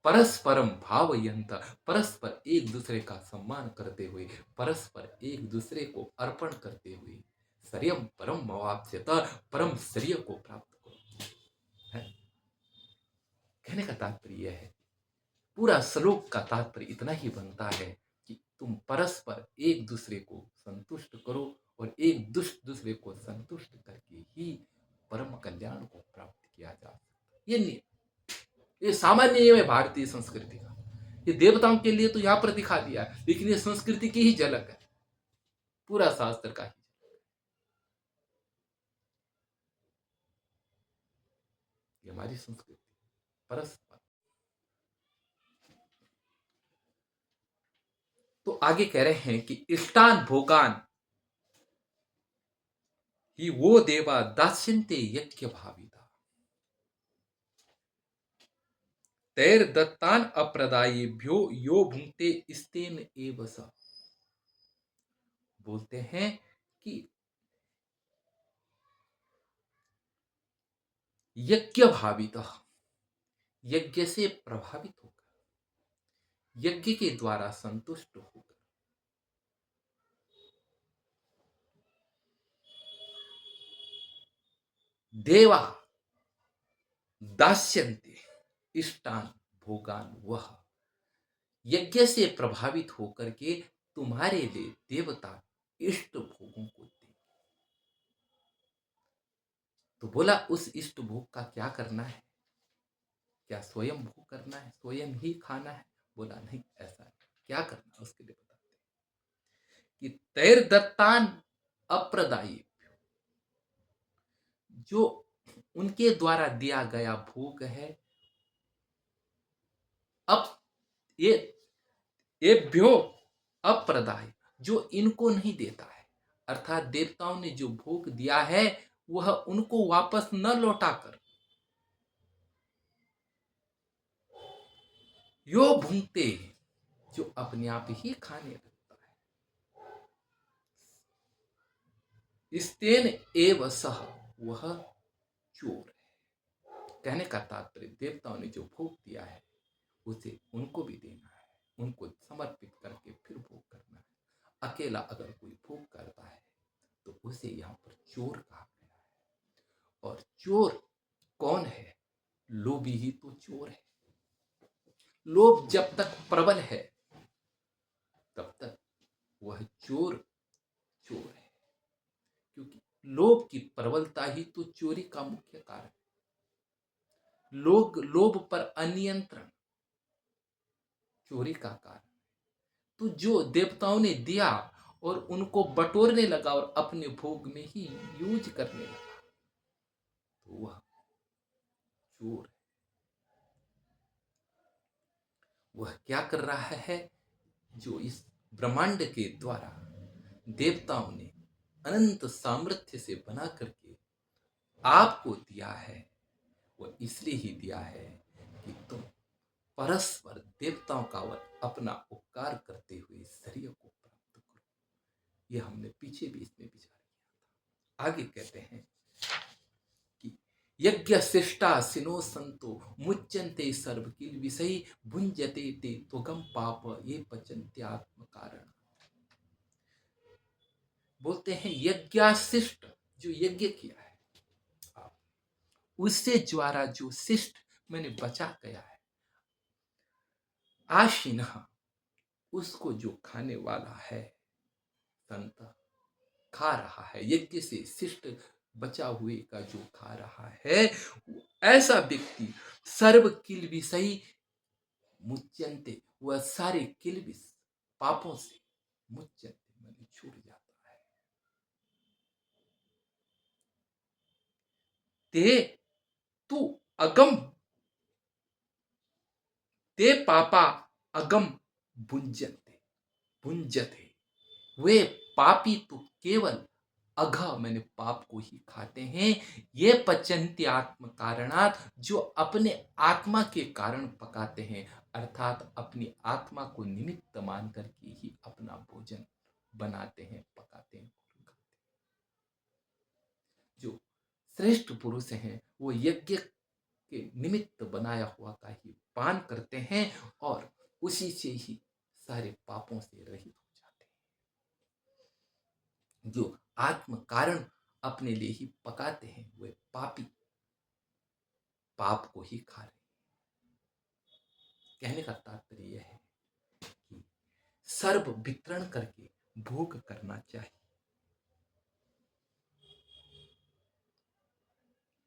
परस्परम भावयंत, परस्पर एक दूसरे का सम्मान करते हुए, परस्पर एक दूसरे को अर्पण करते हुए, श्रियम परम अवाप्यत, परम श्रेय को प्राप्त करो। है? कहने का तात्पर्य यह है, पूरा श्लोक का तात्पर्य इतना ही बनता है कि तुम परस्पर एक दूसरे को संतुष्ट करो और एक दूसरे को संतुष्ट करके ही परम कल्याण को प्राप्त किया जा सकता है। ये नियम, ये सामान्य नियम है भारतीय संस्कृति का। ये देवताओं के लिए तो यहां पर दिखा दिया है, लेकिन ये संस्कृति की ही झलक है, पूरा शास्त्र का ही। ये हमारी संस्कृति परस्पर। तो आगे कह रहे हैं कि इष्टान भोगान ही वो देवा दास्यन्ते यज्ञ भाविता तैर दत्तान अप्रदायेभ्यो यो भुंक्ते स्तेन एव स। बोलते हैं कि यज्ञ भावित, यज्ञ से प्रभावित होकर, यज्ञ के द्वारा संतुष्ट होकर, देवा दास्यन्ते इष्टान भोगान, वह यज्ञ से प्रभावित होकर के तुम्हारे लिए देवता इष्ट भोगों को देंगे। तो बोला उस इष्ट भोग का क्या करना है? क्या स्वयं भोग करना है, स्वयं ही खाना है? बोला नहीं, ऐसा नहीं। क्या करना है उसके लिए बताते हैं कि तैर दत्तान अप्रदायी, जो उनके द्वारा दिया गया भोग है, अब ये भ्यो अप्रदाय, जो इनको नहीं देता है, अर्थात देवताओं ने जो भोग दिया है वह उनको वापस न लौटाकर यो भूंगते, जो अपने आप ही खाने लगता है, स्तेन एव सह, वह चोर है। कहने का तात्पर्य देवताओं ने जो भोग दिया है उसे उनको भी देना है, उनको समर्पित करके फिर भोग करना है। अकेला अगर कोई भोग करता है तो उसे यहाँ पर चोर कहा गया है। और चोर कौन है? लोभी ही तो चोर है। लोभ जब तक प्रबल है तब तक वह चोर चोर है, क्योंकि लोभ की प्रबलता ही तो चोरी का मुख्य कारण है। लोभ पर अनियंत्रण चोरी का कारण। तो जो देवताओं ने दिया और उनको बटोरने लगा और अपने भोग में ही यूज करने लगा, तो वह चोर है। वह क्या कर रहा है? जो इस ब्रह्मांड के द्वारा देवताओं ने अनंत सामर्थ्य से बना करके आपको दिया है, वह इसलिए ही दिया है कि तुम परस्पर देवताओं का अपना उपकार करते हुए शरीर को प्राप्त करो। यह हमने पीछे भी इसमें विचार किया था। आगे कहते हैं कि यज्ञ शिष्टा सिनो संतो मुच्यन्ते सर्व किल विषयी भुंजते ते त्वगम पाप ये पचन्त्यात्म कारण। बोलते हैं यज्ञाशिष्ट, जो यज्ञ किया है आप, उससे द्वारा जो शिष्ट मैंने बचा गया है, आशीन, उसको जो खाने वाला है, संत खा रहा है, यज्ञ से शिष्ट बचा हुए का जो खा रहा है, ऐसा व्यक्ति सर्व किल विषयी मुच्यन्ते, वह सारे किल विष पापों से मुच्यन्ते, मतलब छूट जाता है। ते तू अगम, ते पापा अगम भुंजते भुंजते। वे पापी तो केवल अघ मैंने पाप को ही खाते हैं। ये पचंती आत्म कारणात, जो अपने आत्मा के कारण पकाते हैं, अर्थात अपनी आत्मा को निमित्त मान करके ही अपना भोजन बनाते हैं, पकाते हैं। जो श्रेष्ठ पुरुष हैं वो यज्ञ के निमित्त बनाया हुआ का ही पान करते हैं और उसी से ही सारे पापों से रहित हो जाते हैं। जो आत्म कारण अपने लिए ही पकाते हैं वे पापी पाप को ही खा रहे हैं। कहने का तात्पर्य यह है कि सर्व वितरण करके भोग करना चाहिए,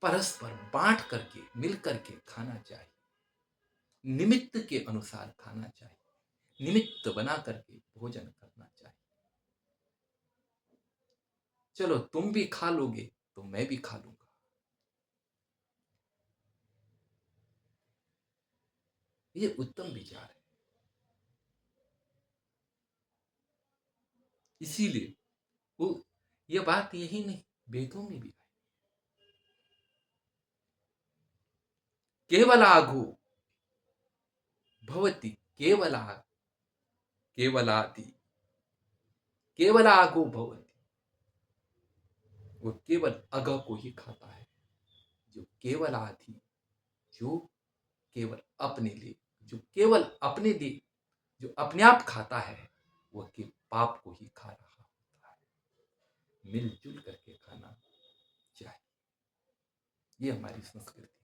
परस्पर बांट करके मिल करके खाना चाहिए, निमित्त के अनुसार खाना चाहिए, निमित्त बना करके भोजन करना चाहिए। चलो तुम भी खा लोगे तो मैं भी खा लूंगा। ये उत्तम विचार है। इसीलिए वो ये बात यही नहीं, वेदों में भी है। केवलाघो भवति केवलादि केवलाघो भवति। वो केवल अग को ही खाता है। जो केवलादि, जो केवल अपने लिए, जो केवल अपने लिए, जो अपने आप खाता है, वह के पाप को ही खा रहा होता है। मिलजुल करके खाना चाहिए, ये हमारी संस्कृति है।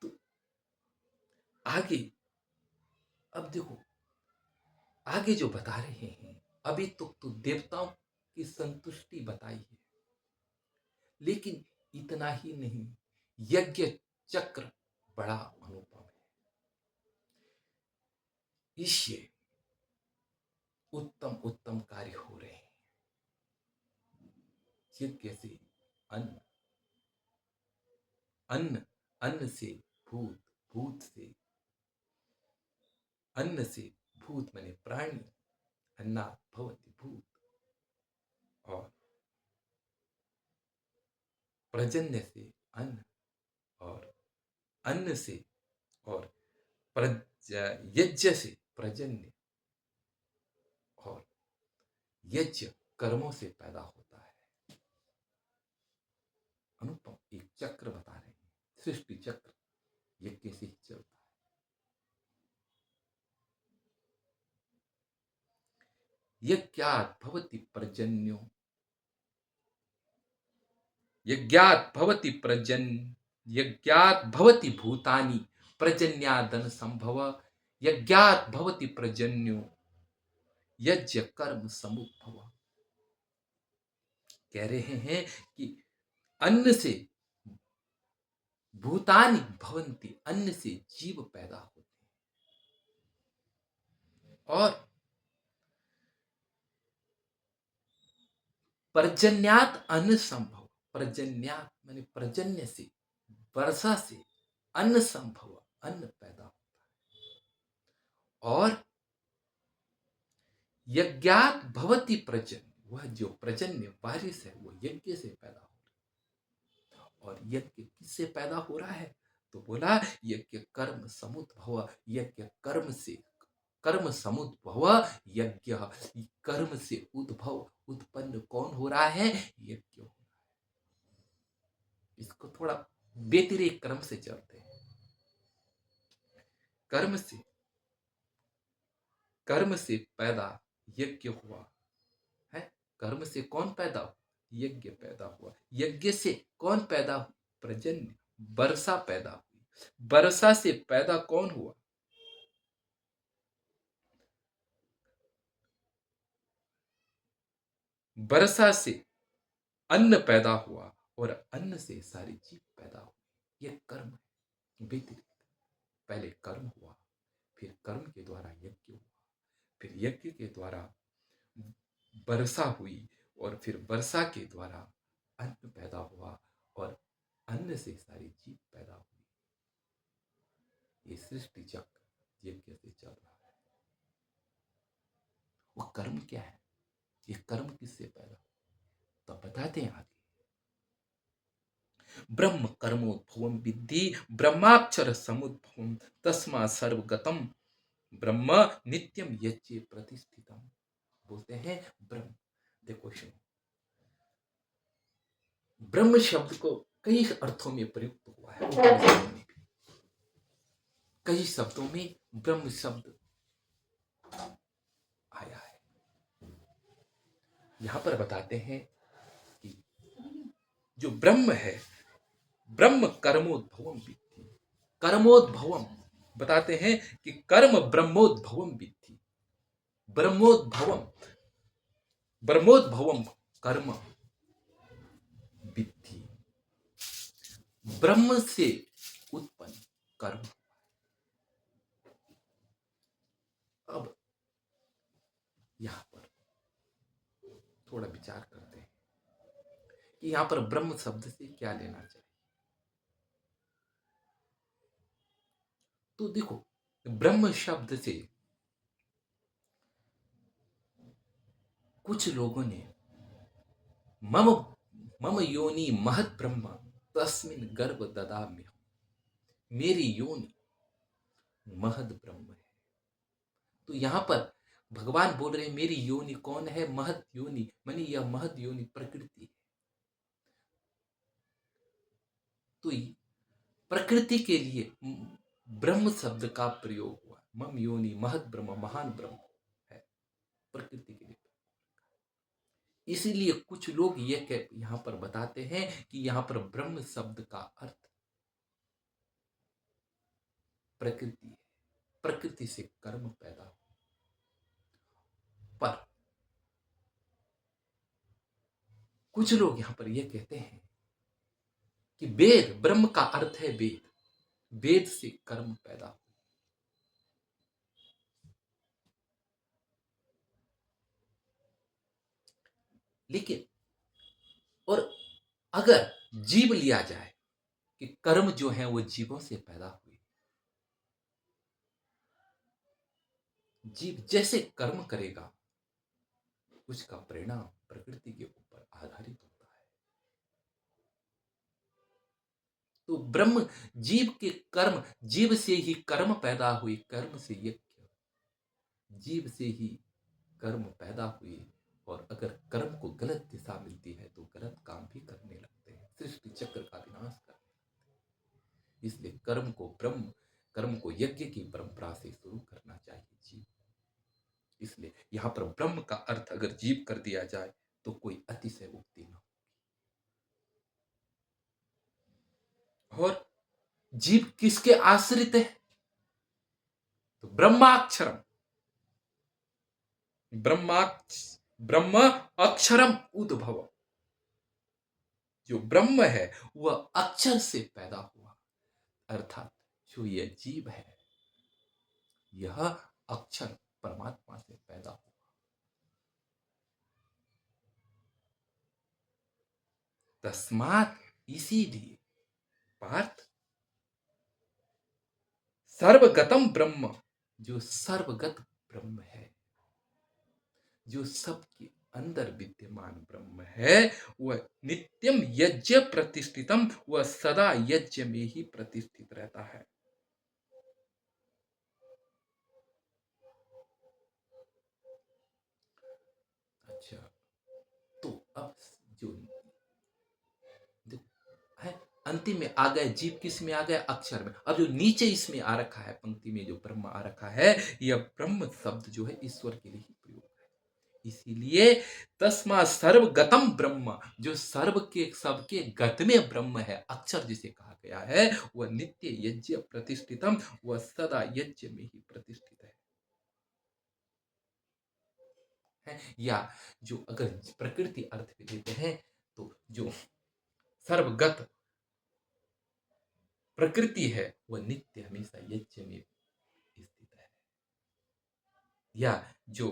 तो आगे अब देखो, आगे जो बता रहे हैं, अभी तो देवताओं की संतुष्टि बताई है, लेकिन इतना ही नहीं, यज्ञ चक्र बड़ा अनुपम है। इससे उत्तम उत्तम कार्य हो रहे हैं। यज्ञ से अन्न, अन्न अन्न से भूत, भूत से अन्न से भूत माने प्राणी, अन्ना भवति भूत, और प्रजन्य से अन्न, और अन्न से और यज्ञ से प्रजन्य, और यज्ञ कर्मों से पैदा होता है। अनुपम एक चक्र बता रहे हैं, सृष्टि चक्र यज्ञ से ही चलता है। यज्ञात् भवति पर्जन्यो, यज्ञात् भवति पर्जन्य, यज्ञात् भवति भूतानि पर्जन्यादन संभव, यज्ञात् भवति पर्जन्यो यज्ञ कर्म समुद्भव। कह रहे हैं कि अन्न से भूतानि भवन्ति, अन्न से जीव पैदा होते हैं, और पर्जन्यात अन्न संभव, पर्जन्यात माने पर्जन्य से, वर्षा से अन्न संभव, अन्न पैदा होता है। और यज्ञात भवति प्रजन्य, वह जो प्रजन्य बारिश है वो यज्ञ से पैदा हो रहा है। और यज्ञ किससे पैदा हो रहा है? तो बोला यज्ञ कर्म समुद्भव, यज्ञ कर्म से, कर्म समुद्भव यज्ञ, कर्म से उद्भव उत्पन्न कौन हो रहा है? यज्ञ हो रहा है। इसको थोड़ा व्यतिरेक क्रम से चलते हैं। कर्म से पैदा यज्ञ हुआ है। कर्म से कौन पैदा हुआ? यज्ञ पैदा हुआ। यज्ञ से कौन पैदा हुआ? प्रजन्य, वर्षा पैदा हुई। वर्षा से पैदा कौन हुआ? वर्षा से अन्न पैदा हुआ, और अन्न से सारी जीव पैदा हुई। यह कर्म है व्यतिरिक्त। पहले कर्म हुआ, फिर कर्म के द्वारा यज्ञ हुआ, फिर यज्ञ के द्वारा वर्षा हुई, और फिर वर्षा के द्वारा अन्न पैदा हुआ और अन्न से सारी जीव पैदा हुई। ये सृष्टि चक्र ये कैसे चल रहा है? वो कर्म क्या है? ये कर्म किससे पैदा हुआ? तो बताते हैं आगे। ब्रह्म कर्मोद्भवम विद्धि ब्रह्माक्षर समुद्भवम तस्मा सर्वगतम ब्रह्म नित्यम यज्ञ प्रतिष्ठितम। बोलते हैं ब्रह्म। देखो सुनो, ब्रह्म शब्द को कई अर्थों में प्रयुक्त हुआ है उपनिषदों में भी। कई शब्दों में ब्रह्म शब्द आया है। यहां पर बताते हैं कि जो ब्रह्म है, ब्रह्म कर्मोद्भवम विद्धि। कर्मोद्भवम बताते हैं कि कर्म ब्रह्मोद्भवम विद्धि। ब्रह्मोद्भवम ब्रह्मोद्भवम कर्म विद्धि। ब्रह्म से उत्पन्न कर्म। अब यहां पर थोड़ा विचार करते हैं कि यहां पर ब्रह्म शब्द से क्या लेना चाहिए। तो देखो, ब्रह्म शब्द से कुछ लोगों ने मम मम योनि महत ब्रह्म तस्मिन गर्भ ददाम्य, मेरी योनि महद ब्रह्म है। तो यहां पर भगवान बोल रहे हैं मेरी योनि कौन है? महत योनि, मानी यह महद योनि प्रकृति है। तो प्रकृति के लिए ब्रह्म शब्द का प्रयोग हुआ। मम योनि महत ब्रह्म, महान ब्रह्म है प्रकृति के लिए। इसीलिए कुछ लोग ये यहां पर बताते हैं कि यहां पर ब्रह्म शब्द का अर्थ प्रकृति है। प्रकृति से कर्म पैदा हो। पर कुछ लोग यहां पर यह कहते हैं कि वेद, ब्रह्म का अर्थ है वेद, वेद से कर्म पैदा हो। लेकिन और अगर जीव लिया जाए कि कर्म जो है वो जीवों से पैदा हुए, जीव जैसे कर्म करेगा उसका परिणाम प्रकृति के ऊपर आधारित होता है। तो ब्रह्म जीव के कर्म, जीव से ही कर्म पैदा हुए, कर्म से यज्ञ, जीव से ही कर्म पैदा हुए। और अगर कर्म को गलत दिशा मिलती है तो गलत काम भी करने लगते हैं, सृष्टि चक्र का विनाश करने लगते हैं। इसलिए कर्म को यज्ञ की परंपरा से शुरू करना चाहिए जीव। इसलिए यहां पर ब्रह्म का अर्थ अगर जीव कर दिया जाए तो कोई अतिशयोक्ति न हो। और जीव किसके आश्रित है? तो ब्रह्माक्षरम, ब्रह्म अक्षरम उद्भव। जो ब्रह्म है वह अक्षर से पैदा हुआ, अर्थात जो यह जीव है यह अक्षर परमात्मा से पैदा हुआ। तस्मात इसीलिए पार्थ सर्वगतम ब्रह्म, जो सर्वगत ब्रह्म है, जो सबके अंदर विद्यमान ब्रह्म है, वह नित्यम यज्ञ प्रतिष्ठितम, वह सदा यज्ञ में ही प्रतिष्ठित रहता है। अच्छा, तो अब जो है अंतिम में आ गए, जीव किस में आ गए? अक्षर में। अब जो नीचे इसमें आ रखा है, पंक्ति में जो ब्रह्म आ रखा है, यह ब्रह्म शब्द जो है ईश्वर के लिए ही प्रयोग है। इसीलिए तस्मा सर्वगतम ब्रह्म, जो सर्व के सबके गत में ब्रह्म है, अक्षर जिसे कहा गया है, वह नित्य यज्ञ प्रतिष्ठितम, वह सदा यज्ञ में ही प्रतिष्ठित है। या जो अगर प्रकृति अर्थ में लेते हैं तो जो सर्वगत प्रकृति है वह नित्य हमेशा यज्ञ में स्थित है। या जो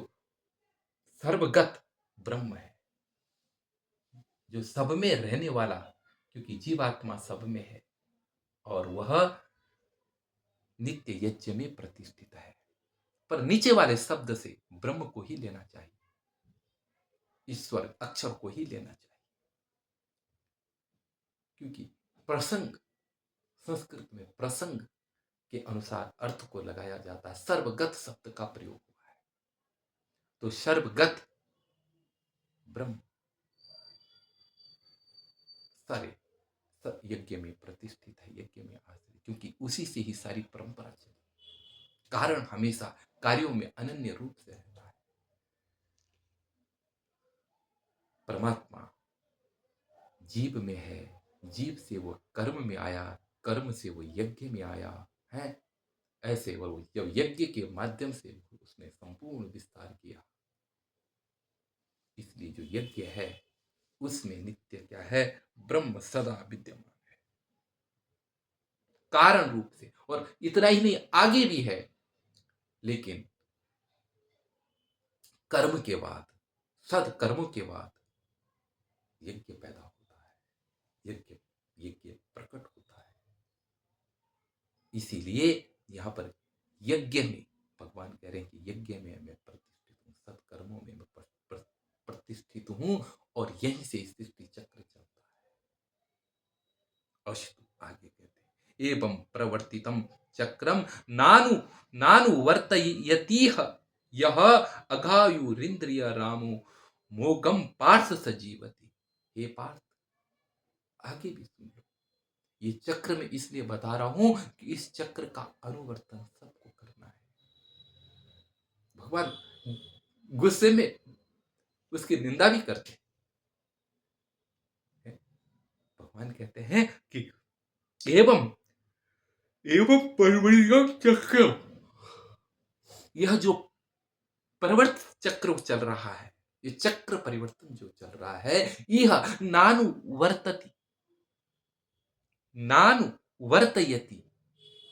सर्वगत ब्रह्म है जो सब में रहने वाला, क्योंकि जीवात्मा सब में है और वह नित्य यज्ञ में प्रतिष्ठित है। पर नीचे वाले शब्द से ब्रह्म को ही लेना चाहिए, ईश्वर अक्षर को ही लेना चाहिए, क्योंकि प्रसंग, संस्कृत में प्रसंग के अनुसार अर्थ को लगाया जाता है। सर्वगत शब्द का प्रयोग हुआ है, तो सर्वगत ब्रह्म सारे यज्ञ में प्रतिष्ठित है, यज्ञ में आश्रित, क्योंकि उसी से ही सारी परंपरा चली। कारण हमेशा कार्यों में अनन्य रूप से रहता है। परमात्मा जीव में है, जीव से वो कर्म में आया, कर्म से वो यज्ञ में आया है। ऐसे वो जब यज्ञ के माध्यम से उसने संपूर्ण विस्तार किया, इसलिए जो यज्ञ है उसमें नित्य क्या है, ब्रह्म सदा विद्यमान है कारण रूप से। और इतना ही नहीं, आगे भी है, लेकिन कर्म के बाद, सदकर्मों के बाद यज्ञ पैदा होता है, यज्ञ यज्ञ प्रकट होता है। इसीलिए यहाँ पर यज्ञ में भगवान कह रहे हैं कि यज्ञ में मैं प्रतिष्ठित हूँ, सत्कर्मों में मैं प्रतिष्ठित हूँ, और यहीं से सृष्टि चक्र चलता है। अस्तु आगे कहते हैं, एवं प्रवर्तितम चक्रम नानु नानु वर्तयतीह यह अघायुरिंद्रिय रामो मोगम पार्थ सजीवति। हे पार्थ, आगे भी सुन लो, ये चक्र में इसलिए बता रहा हूं कि इस चक्र का अनुवर्तन सबको करना है। भगवान गुस्से में उसकी निंदा भी करते हैं। भगवान कहते हैं कि एवं एवं परिवर्तन चक्र, यह जो परिवर्तन चक्र चल रहा है, ये चक्र परिवर्तन जो चल रहा है, यह नानु वर्तति, नानु वर्तयति,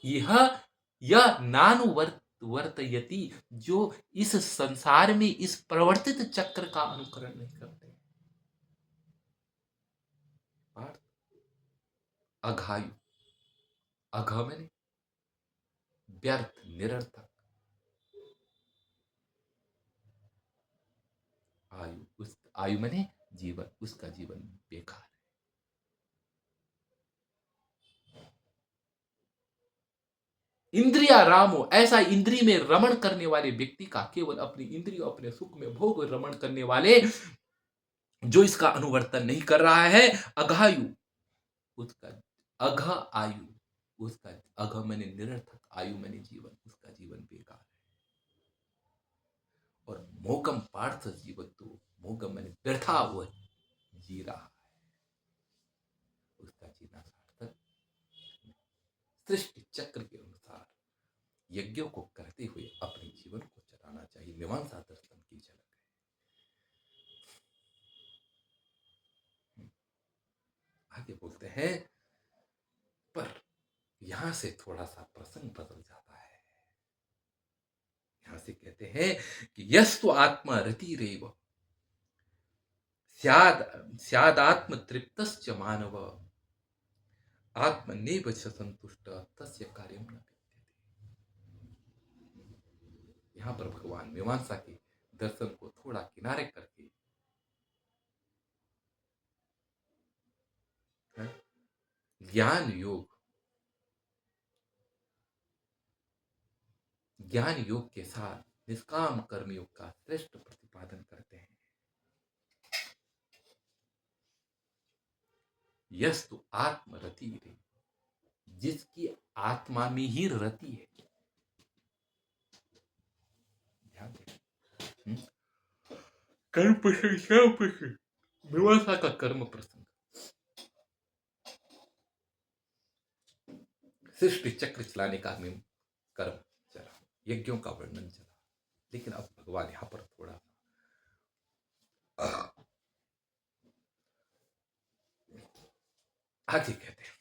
यह नानु वर्तयति, जो इस संसार में इस प्रवर्तित चक्र का अनुकरण नहीं करते। अघायु, अघ मैंने व्यर्थ, निरर्थक, आयु, उस आयु मैंने जीवन, उसका जीवन बेकार है। इंद्रिया रामो, ऐसा इंद्रिय में रमण करने वाले व्यक्ति का, केवल अपनी इंद्रियों, अपने सुख में भोग रमण करने वाले, जो इसका अनुवर्तन नहीं कर रहा है, अघायु, उसका अघ आयु, उसका अघ मैंने निरर्थक, आयु मैंने जीवन, उसका जीवन बेकार है। और मोगम पार्थ जीवन, तो मोगम मैंने व्यर्था हुआ जी रहा है, उसका जीना सार्थक। सृष्टि चक्र के अनुसार यज्ञों को करते हुए अपने जीवन को चलाना चाहिए। मीमांसा दर्शन की झलक है। आगे बोलते हैं, पर यहां से थोड़ा सा प्रसंग बदल जाता है। यहां से कहते हैं कि यस्तु आत्मा रतिरेव स्यादात्म तृप्तश्च मानव आत्मनेव च संतुष्ट तस्य कार्यम न विद्यते। यहां पर भगवान मीमांसा के दर्शन को थोड़ा किनारे करके ज्ञान योग, ज्ञान योग के साथ निष्काम कर्म योग का श्रेष्ठ प्रतिपादन करते हैं। यस्तु आत्मरति रे, जिसकी आत्मा में ही रति है। ध्यान दें, कर्म प्रसंग, क्या प्रसंग, मीमांसा का कर्म प्रसंग, सृष्टि चक्र चलाने का कर्म चला, यज्ञों का वर्णन चला, लेकिन अब भगवान यहां पर थोड़ा आगे कहते हैं,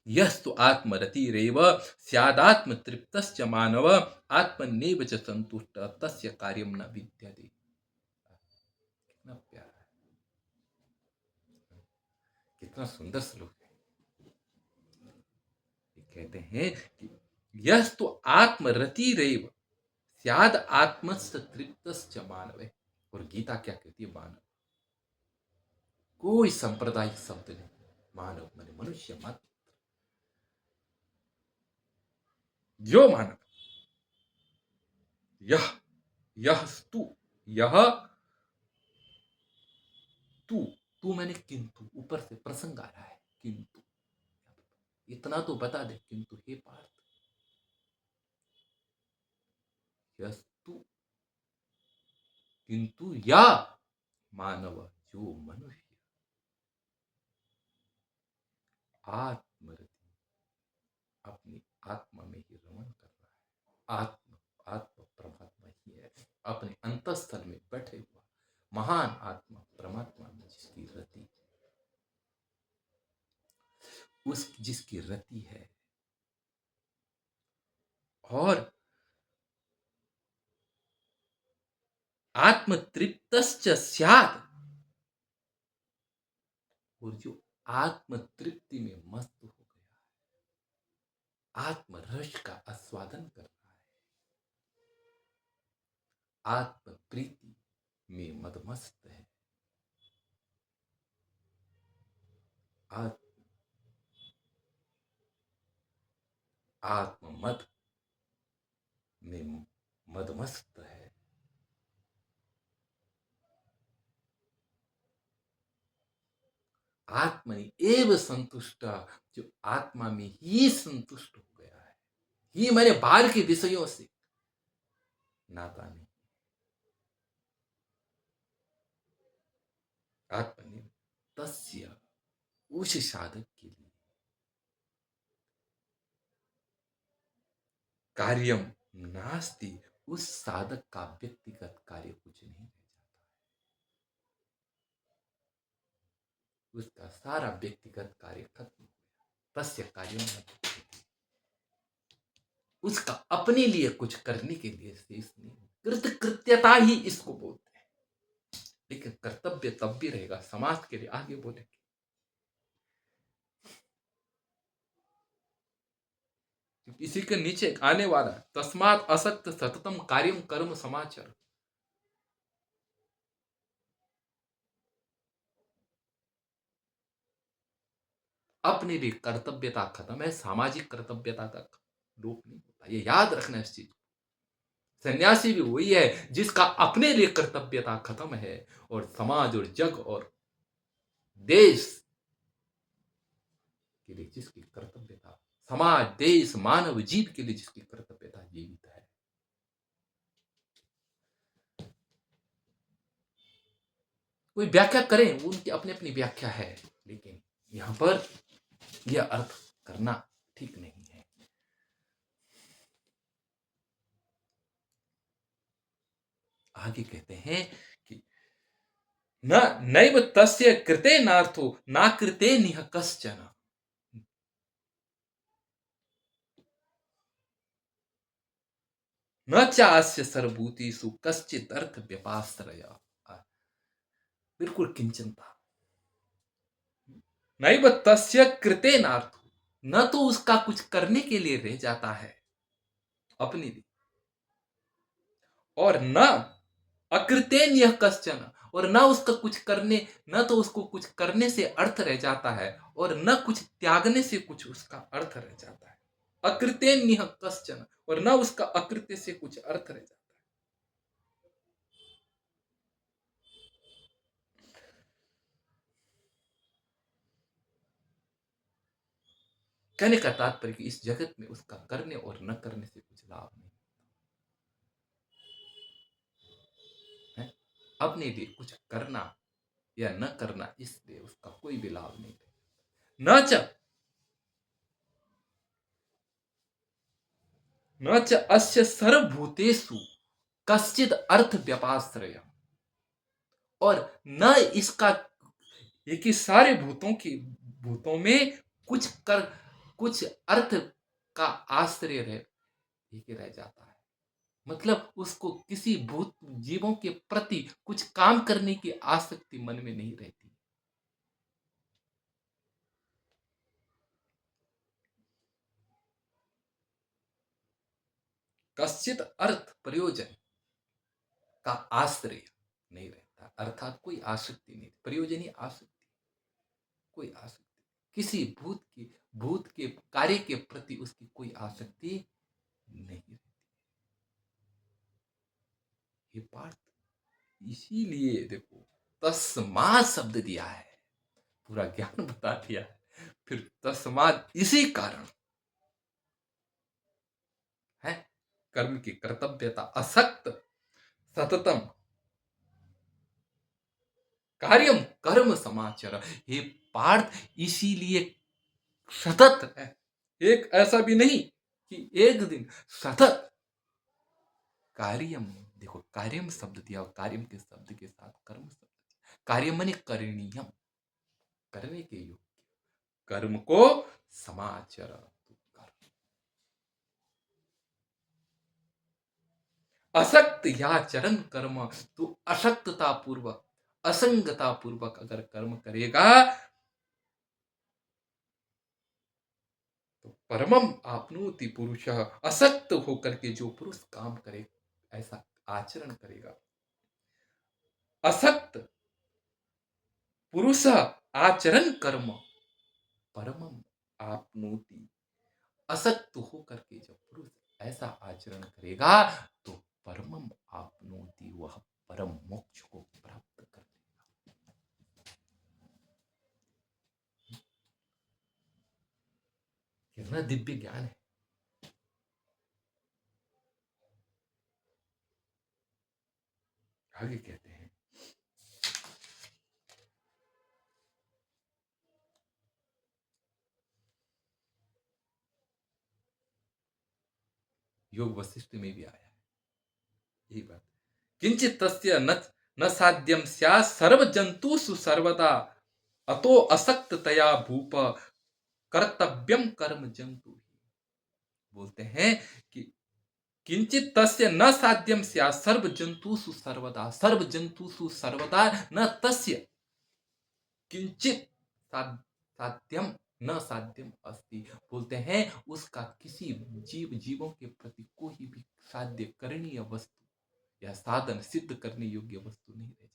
यस्तु आत्मरतिरेव स्यादात्मतृप्तश्च मानव आत्मन्येव च संतुष्ट तस्य कार्यं न विद्यते। कितना प्यारा है, कितना सुंदर श्लोक है। कहते हैं कि यस्तु आत्मरतिरेव स्याद आत्मस्य तृप्तश्च मानव। और गीता क्या कहती है? मानव, कोई सांप्रदायिक शब्द नहीं, मानव माने मनुष्य मात्र। जो मानव, यह यह तू, यह तू, तू मैंने किंतु, ऊपर से प्रसंग आ रहा है, किंतु इतना तो बता दे, किंतु हे पार्थ, यह तू, किंतु या मानव, जो मनुष्य आत्मरति, अपनी आत्मा में ही रमण कर रहा है, आत्म आत्म परमात्मा ही है, अपने अंतःस्थल में बैठे हुआ महान आत्मा परमात्मा में जिसकी रति, उस जिसकी रति है, और आत्म तृप्तश्च स्यात्, और जो आत्म तृप्ति में मस्त हो गया है, आत्म रस का आस्वादन कर रहा है, आत्म प्रीति में मदमस्त है, आत्म मद में मदमस्त है, आत्मनि एव संतुष्ट, जो आत्मा में ही संतुष्ट हो गया है, ही मैंने बाहर के विषयों से नाता नहीं। आत्मनि तस्य, उस साधक के लिए कार्यम नास्ति, उस साधक का व्यक्तिगत कार्य कुछ नहीं रह जाता है, उसका सारा व्यक्तिगत कार्य खत्म हो गया। तस्य कार्यम न विद्यते, उसका अपने लिए कुछ करने के लिए शेष नहीं। कृतकृत्यता ही इसको बोलते हैं, लेकिन कर्तव्य तब भी रहेगा, समाज के लिए आगे बोलेंगे। इसी के नीचे आने वाला तस्मात् असक्त सततम कार्यम कर्म समाचर, अपने लिए कर्तव्यता खत्म है, सामाजिक कर्तव्यता का लोप नहीं होता। ये याद रखना इस चीज। सन्यासी भी वही है जिसका अपने लिए कर्तव्यता खत्म है, और समाज और जग और देश के लिए जिसकी कर्तव्यता, समाज देश मानव जीव के लिए जिसकी कर्तव्यता जीवित है। कोई व्याख्या करें, उनकी अपनी अपनी व्याख्या है, लेकिन यहां पर यह अर्थ करना ठीक नहीं है। आगे कहते हैं कि न नैव तस्य कृते नार्थो ना कृते निह कश्चन, न चास्य सर्वभूतेषु कश्चित् अर्थ व्यपाश्रय। बिल्कुल किंचन था। नैव तस्य कृते नार्थो, न तो उसका कुछ करने के लिए रह जाता है अपने लिए, और न अकृतेन यह कश्चन, और न उसका कुछ करने, न तो उसको कुछ करने से अर्थ रह जाता है, और न कुछ त्यागने से कुछ उसका अर्थ रह जाता है। अकृतेन यह कश्चन, और न उसका अकृत्य से कुछ अर्थ रह जाता है। कहने का तात्पर्य कि इस जगत में उसका करने और न करने से कुछ लाभ नहीं है। अपने लिए कुछ करना या न करना, इसलिए उसका कोई भी लाभ नहीं है। न च अस्य सर्वभूतेषु कश्चिद अर्थ व्यपाश्रय, और न इसका, ये कि सारे भूतों में कुछ कर कुछ अर्थ का आश्रय रह जाता है। मतलब उसको किसी भूत जीवों के प्रति कुछ काम करने की आसक्ति मन में नहीं रहती। कश्चित अर्थ प्रयोजन का आश्रय नहीं रहता, अर्थात कोई आसक्ति नहीं, प्रयोजनीय आसक्ति, कोई आसक्ति किसी भूत के कार्य के प्रति उसकी कोई आसक्ति नहीं रहती। ये पाठ इसीलिए देखो तस्मात् शब्द दिया है, पूरा ज्ञान बता दिया है, फिर तस्मात् इसी कारण है कर्म की कर्तव्यता, असक्त सततम कार्यम कर्म समाचर। ये पार्थ इसीलिए सतत है, एक ऐसा भी नहीं कि एक दिन, सतत कार्यम। देखो कार्यम शब्द दिया और कार्यम के शब्द के साथ कर्म शब्द, कार्य माने करणीयम, करने के योग्य कर्म को समाचर। असक्त या चरण कर्म, तो अशक्तता पूर्वक, असंगता पूर्वक अगर कर्म करेगा तो परमम आपनोति पुरुष, असक्त होकर के जो पुरुष काम करे, ऐसा आचरण करेगा, असक्त पुरुष आचरण कर्म परमम आपनोति, असक्त होकर के जब पुरुष ऐसा आचरण करेगा तो परमम आपनोति, वह परम मोक्ष को प्राप्त कर लेगा। कितना दिव्य ज्ञान है। आगे कहते हैं योग वशिष्ठ में भी आया है यही बात। किंचित तस्य न साध्यम स्या सर्व जंतुषु सर्वदा, अतो असक्त तया भूप कर्तव्यम कर्म जंतु। बोलते हैं कि किंचित तस्य न साध्यम स्या सर्व जंतुषु सर्वदा, सर्व जंतुषु सर्वदा न तस्य किंचित साध्यम न साध्यम अस्ति। बोलते हैं उसका किसी जीवों के प्रति कोई भी साध्य करणीय वस्तु या साधन सिद्ध करने योग्य वस्तु नहीं रह जाती।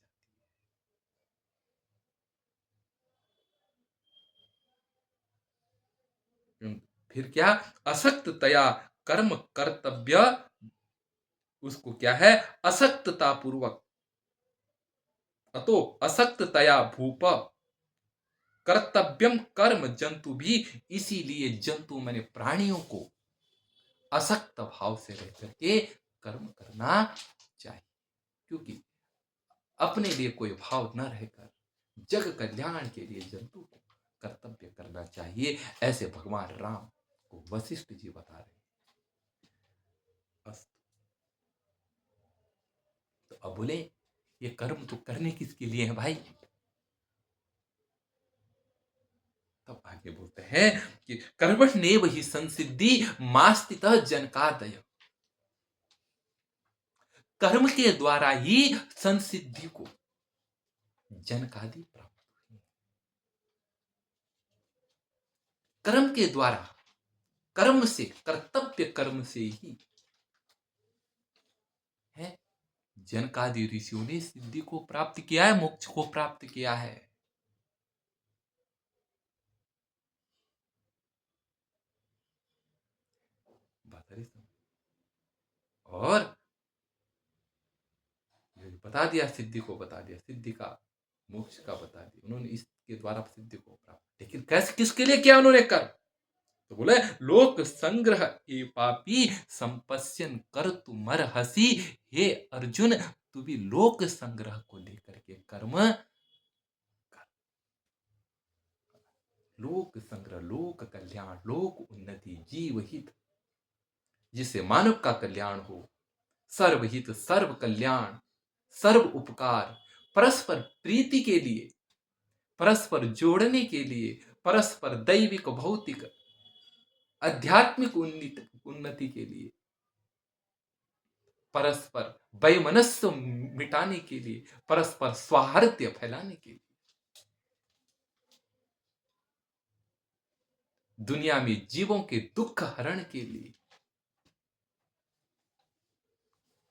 फिर क्या, असक्ततया कर्म कर्तव्य, उसको क्या है, असक्तता पूर्वक, अतो असक्ततया भूप कर्तव्यम कर्म जंतु भी, इसीलिए जंतु मैंने प्राणियों को असक्त भाव से रह करके कर्म करना चाहिए, क्योंकि अपने लिए कोई भाव न रहकर जग कल्याण के लिए जंतु को कर्तव्य करना चाहिए। ऐसे भगवान राम को वशिष्ठ जी बता रहे हैं। तो अब बोले ये कर्म तो करने किसके लिए है भाई? तब आगे बोलते हैं कि कर्मण्येव हि संसिद्धि मास्तितः जनकादय, कर्म के द्वारा ही संसिद्धि को जनकादि प्राप्त हुई। कर्म के द्वारा, कर्म से, कर्तव्य कर्म से ही है जनकादि ऋषियों ने सिद्धि को प्राप्त किया है, मोक्ष को प्राप्त किया है। और बता दिया, सिद्धि को बता दिया, सिद्धि का, मोक्ष का बता दिया उन्होंने, इसके द्वारा सिद्धि को प्राप्त। लेकिन कैसे, किसके लिए किया उन्होंने कर? तो बोले लोक संग्रह ए पापी संपस्यन कर तुमर हसी। हे अर्जुन, तू भी लोक संग्रह को लेकर के कर्म कर। लोक संग्रह, लोक कल्याण, लोक उन्नति, जीव हित, जिससे मानव का कल्याण हो, सर्वहित, सर्व कल्याण, सर्व उपकार, परस्पर प्रीति के लिए, परस्पर जोड़ने के लिए, परस्पर दैविक भौतिक आध्यात्मिक उन्नति के लिए, परस्पर वैमनस्य मिटाने के लिए, परस्पर सौहार्द फैलाने के लिए, दुनिया में जीवों के दुख हरण के लिए,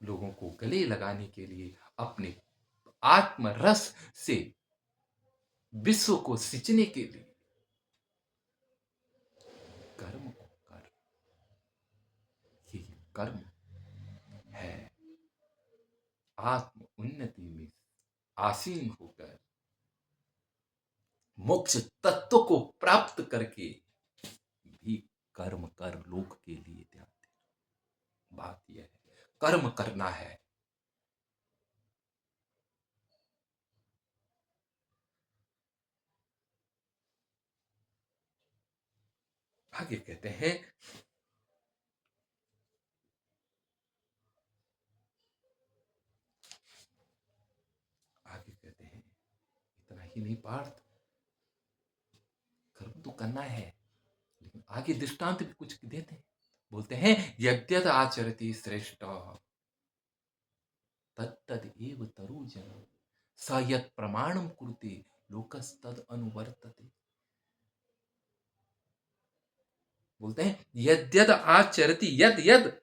लोगों को गले लगाने के लिए, अपने आत्मरस से विश्व को सिंचने के लिए कर्म को कर, ये कर्म है आत्म उन्नति में आसीन होकर मोक्ष तत्व को प्राप्त करके भी कर्म कर लोक के लिए ध्यान दे। बात यह है, कर्म करना है। आगे कहते हैं, आगे कहते हैं इतना ही नहीं पार्थ, कर्म तो करना है, लेकिन आगे दृष्टांत भी कुछ देते हैं। बोलते हैं यद्यत आचरति श्रेष्ठ तत्तद एव तरुजन स यत् प्रमाणम कुरुते लोकस्तद अनुवर्तते। बोलते हैं यद्यत आचरति, यद यद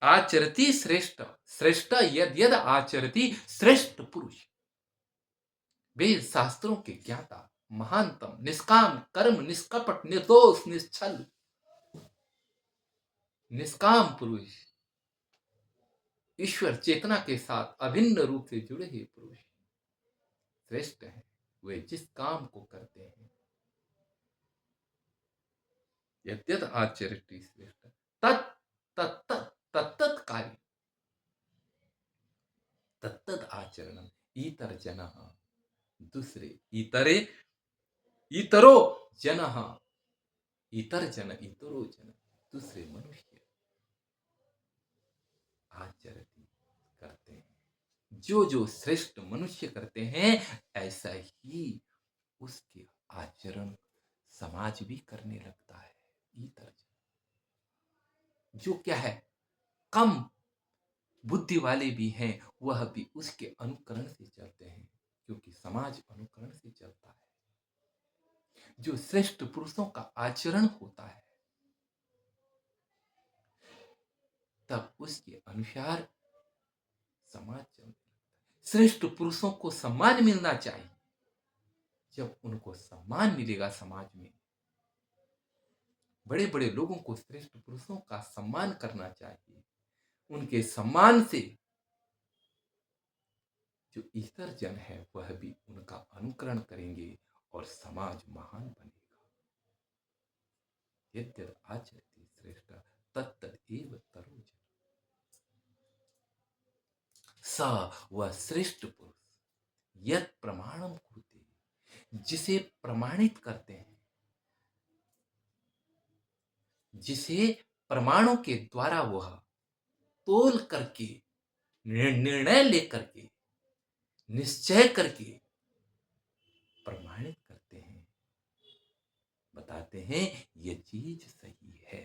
आचरति श्रेष्ठ, श्रेष्ठ यद यद आचरति श्रेष्ठ पुरुष, वेद शास्त्रों के ज्ञाता, महानतम, निष्काम कर्म, निष्कपट, निर्दोष, निश्चल, निष्काम पुरुष, ईश्वर चेतना के साथ अभिन्न रूप से जुड़े हुए पुरुष श्रेष्ठ हैं। वे जिस काम को करते हैं, यद्यत आचरति श्रेष्ठ तत् तत्त तत्त कार्य तत्तद आचरणम इतर जन, दूसरे इतरे इतरो जन, इतर जन इतरो जन, दूसरे मनुष्य आचरति करते हैं। जो जो श्रेष्ठ मनुष्य करते हैं, ऐसा ही उसके आचरण समाज भी करने लगता है। इतर जो क्या है, कम बुद्धि वाले भी हैं, वह भी उसके अनुकरण से चलते हैं, क्योंकि समाज अनुकरण से चलता है। जो श्रेष्ठ पुरुषों का आचरण होता है, तब उसके अनुसार समाज चलने लगता है। श्रेष्ठ पुरुषों को सम्मान मिलना चाहिए। जब उनको सम्मान मिलेगा समाज में, बड़े बड़े लोगों को श्रेष्ठ पुरुषों का सम्मान करना चाहिए। उनके सम्मान से जो इतर जन है वह भी उनका अनुकरण करेंगे और समाज महान बनेगा। यद्यद् आचरति श्रेष्ठ तत्तद एव तरुजन, स वह श्रेष्ठ पुरुष यत् प्रमाणम कुरुते, जिसे प्रमाणित करते हैं, जिसे प्रमाणों के द्वारा वह तोल करके, निर्णय लेकर के, निश्चय करके प्रमाणित करते हैं, बताते हैं ये चीज सही है,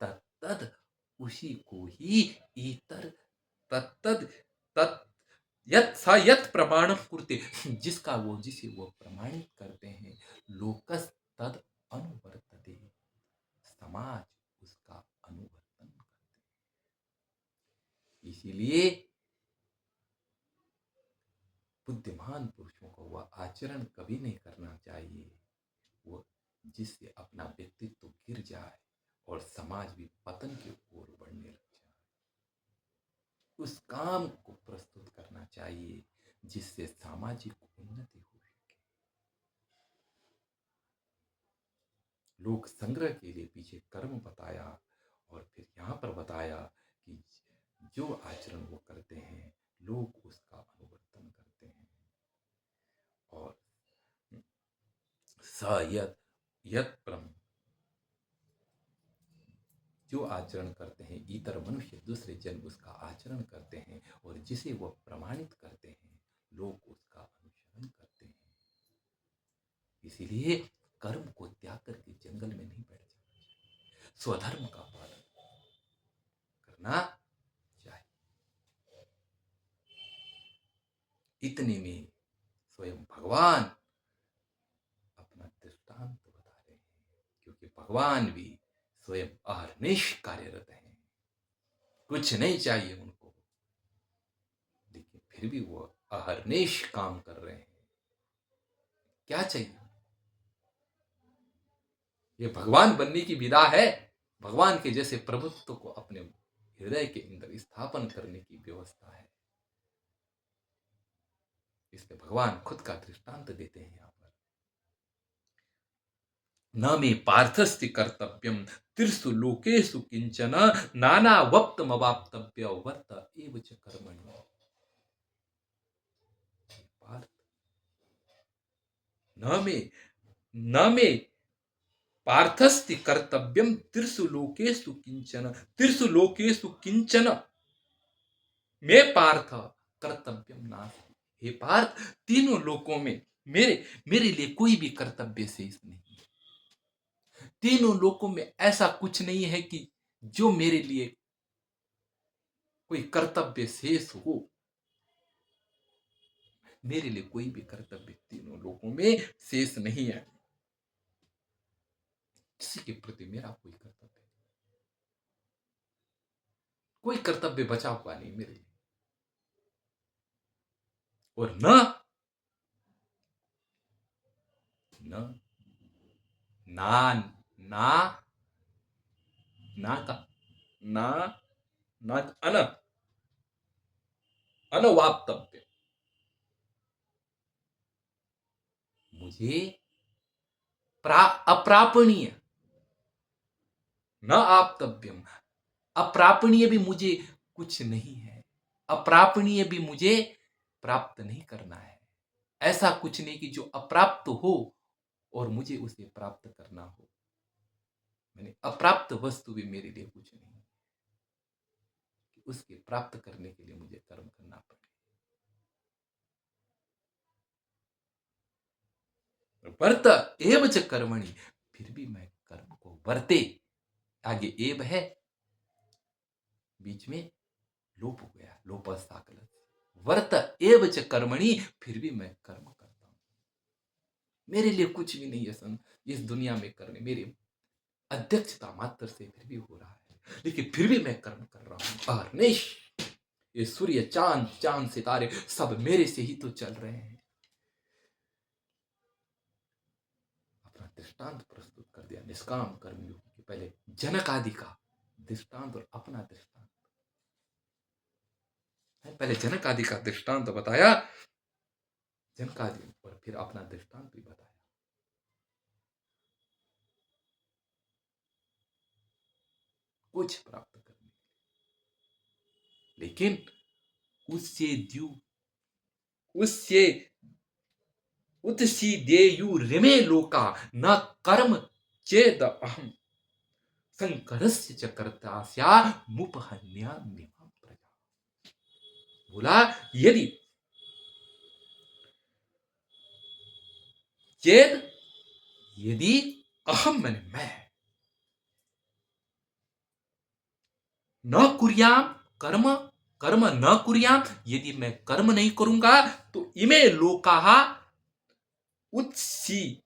तत्तद उसी को ही इतर तत्तद तत् यत् सा यत् प्रमाणम कुरुते, जिसका वो जिसे वो प्रमाणित करते हैं, लोकस तद अनुवर्तते, समाज उसका अनुवर्तन करते हैं। इसीलिए बुद्धिमान पुरुषों को वह आचरण कभी नहीं करना चाहिए वो जिससे अपना व्यक्तित्व गिर जाए और समाज भी पतन की ओर बढ़ने लग जाए। उस काम को प्रस्तुत करना चाहिए जिससे सामाजिक उन्नति हो सके। लोक संग्रह के लिए पीछे कर्म बताया और फिर यहाँ पर बताया कि जो आचरण वो करते हैं लोग उसका अनुवर्तन करते हैं। और स यत् परम, जो आचरण करते हैं इतर मनुष्य दूसरे जन उसका आचरण करते हैं और जिसे वह प्रमाणित करते हैं लोग उसका अनुसरण करते हैं। इसीलिए कर्म को त्याग करके जंगल में नहीं बैठ जाना चाहिए, स्वधर्म का पालन करना चाहिए। इतने में स्वयं भगवान अपना दृष्टांत बता रहे हैं, क्योंकि भगवान भी स्वयं अहर्निश कार्यरत हैं, कुछ नहीं चाहिए उनको, लेकिन फिर भी वो अहर्निश काम कर रहे हैं। क्या चाहिए? ये भगवान बनने की विदा है, भगवान के जैसे प्रभुत्व को अपने हृदय के अंदर स्थापन करने की व्यवस्था है। इसलिए भगवान खुद का दृष्टांत देते हैं यहाँ पर। न मे पार्थस्य कर्तव्यम त्रिषु लोकेषु किंचन नाना वक्तमवाप्तव्य वर्त एव च कर्मणि। पार्थ, न मे पार्थस्य कर्तव्यम त्रिषु लोकेषु किंचन, त्रिषु लोकेषु किंचन मे पार्थ कर्तव्यम नास्ति। हे पार्थ, तीनों लोकों में मेरे मेरे लिए कोई भी कर्तव्य शेष नहीं। तीनों लोकों में ऐसा कुछ नहीं है कि जो मेरे लिए कोई कर्तव्य शेष हो। मेरे लिए कोई भी कर्तव्य तीनों लोकों में शेष नहीं है। किसी के प्रति मेरा कोई कर्तव्य, कोई कर्तव्य बचा हुआ नहीं मेरे लिए। और न न ना ना ना का ना ना अन अनवाप्तव्य, मुझे अप्रापणीय, न आप्तव्यम, अप्रापणीय भी मुझे कुछ नहीं है, अप्रापणीय भी मुझे प्राप्त नहीं करना है। ऐसा कुछ नहीं कि जो अप्राप्त हो और मुझे उसे प्राप्त करना हो। मैंने अप्राप्त वस्तु भी मेरे लिए कुछ नहीं, कि उसके प्राप्त करने के लिए मुझे कर्म करना पड़े। वर्त एव च कर्मणि, फिर भी मैं कर्म को वर्ते, आगे एव है, बीच में लोप हो गया, लोपस्थाकल, वर्त एव च कर्मणि, फिर भी मैं कर्म करता हूं। मेरे लिए कुछ भी नहीं है इस दुनिया में करने, मेरी अध्यक्षता मात्र से फिर भी हो रहा है, लेकिन फिर भी मैं कर्म कर रहा हूं अहर्निश। ये सूर्य चांद चांद सितारे सब मेरे से ही तो चल रहे हैं। अपना दृष्टांत प्रस्तुत कर दिया निष्काम कर्मयोग के पहले, जनक आदि का दृष्टांत और अपना दृष्टांत। पहले जनक आदि का दृष्टांत बताया, जनक आदि, और फिर अपना दृष्टांत भी बताया। कुछ प्राप्त करने, लेकिन उससे उत्सीदेयुरिमे लोका न कर्म चेद अहम संकरस्य च कर्ता स्यामुपहन्याम्यहं प्रजा। बोला, यदि चेद, यदि अहम मैंने मैं न कुर्याम कर्म, कर्म न कुर्याम, यदि मैं कर्म नहीं करूंगा तो इमे लोकाहा उत्सीदेयुः,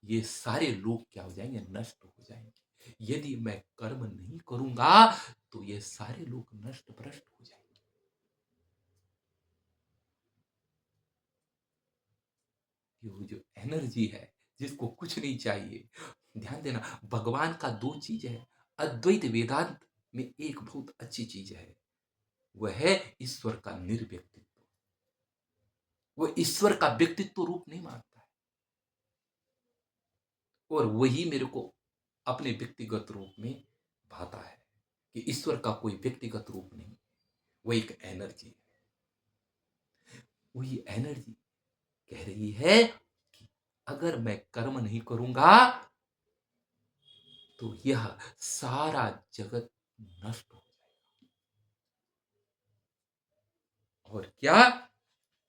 ये सारे लोग क्या हो जाएंगे? नष्ट हो जाएंगे। यदि मैं कर्म नहीं करूंगा तो ये सारे लोग नष्ट भ्रष्ट हो जाएंगे। वो जो एनर्जी है जिसको कुछ नहीं चाहिए, ध्यान देना, भगवान का दो चीज है अद्वैत वेदांत में, एक बहुत अच्छी चीज है, वह है ईश्वर का निर्व्यक्तित्व। वो ईश्वर का व्यक्तित्व रूप नहीं मानता है, और वही मेरे को अपने व्यक्तिगत रूप में भाता है कि ईश्वर का कोई व्यक्तिगत रूप नहीं, वो एक एनर्जी है। वही एनर्जी कह रही है कि अगर मैं कर्म नहीं करूंगा तो यह सारा जगत नष्ट हो जाएगा। और क्या?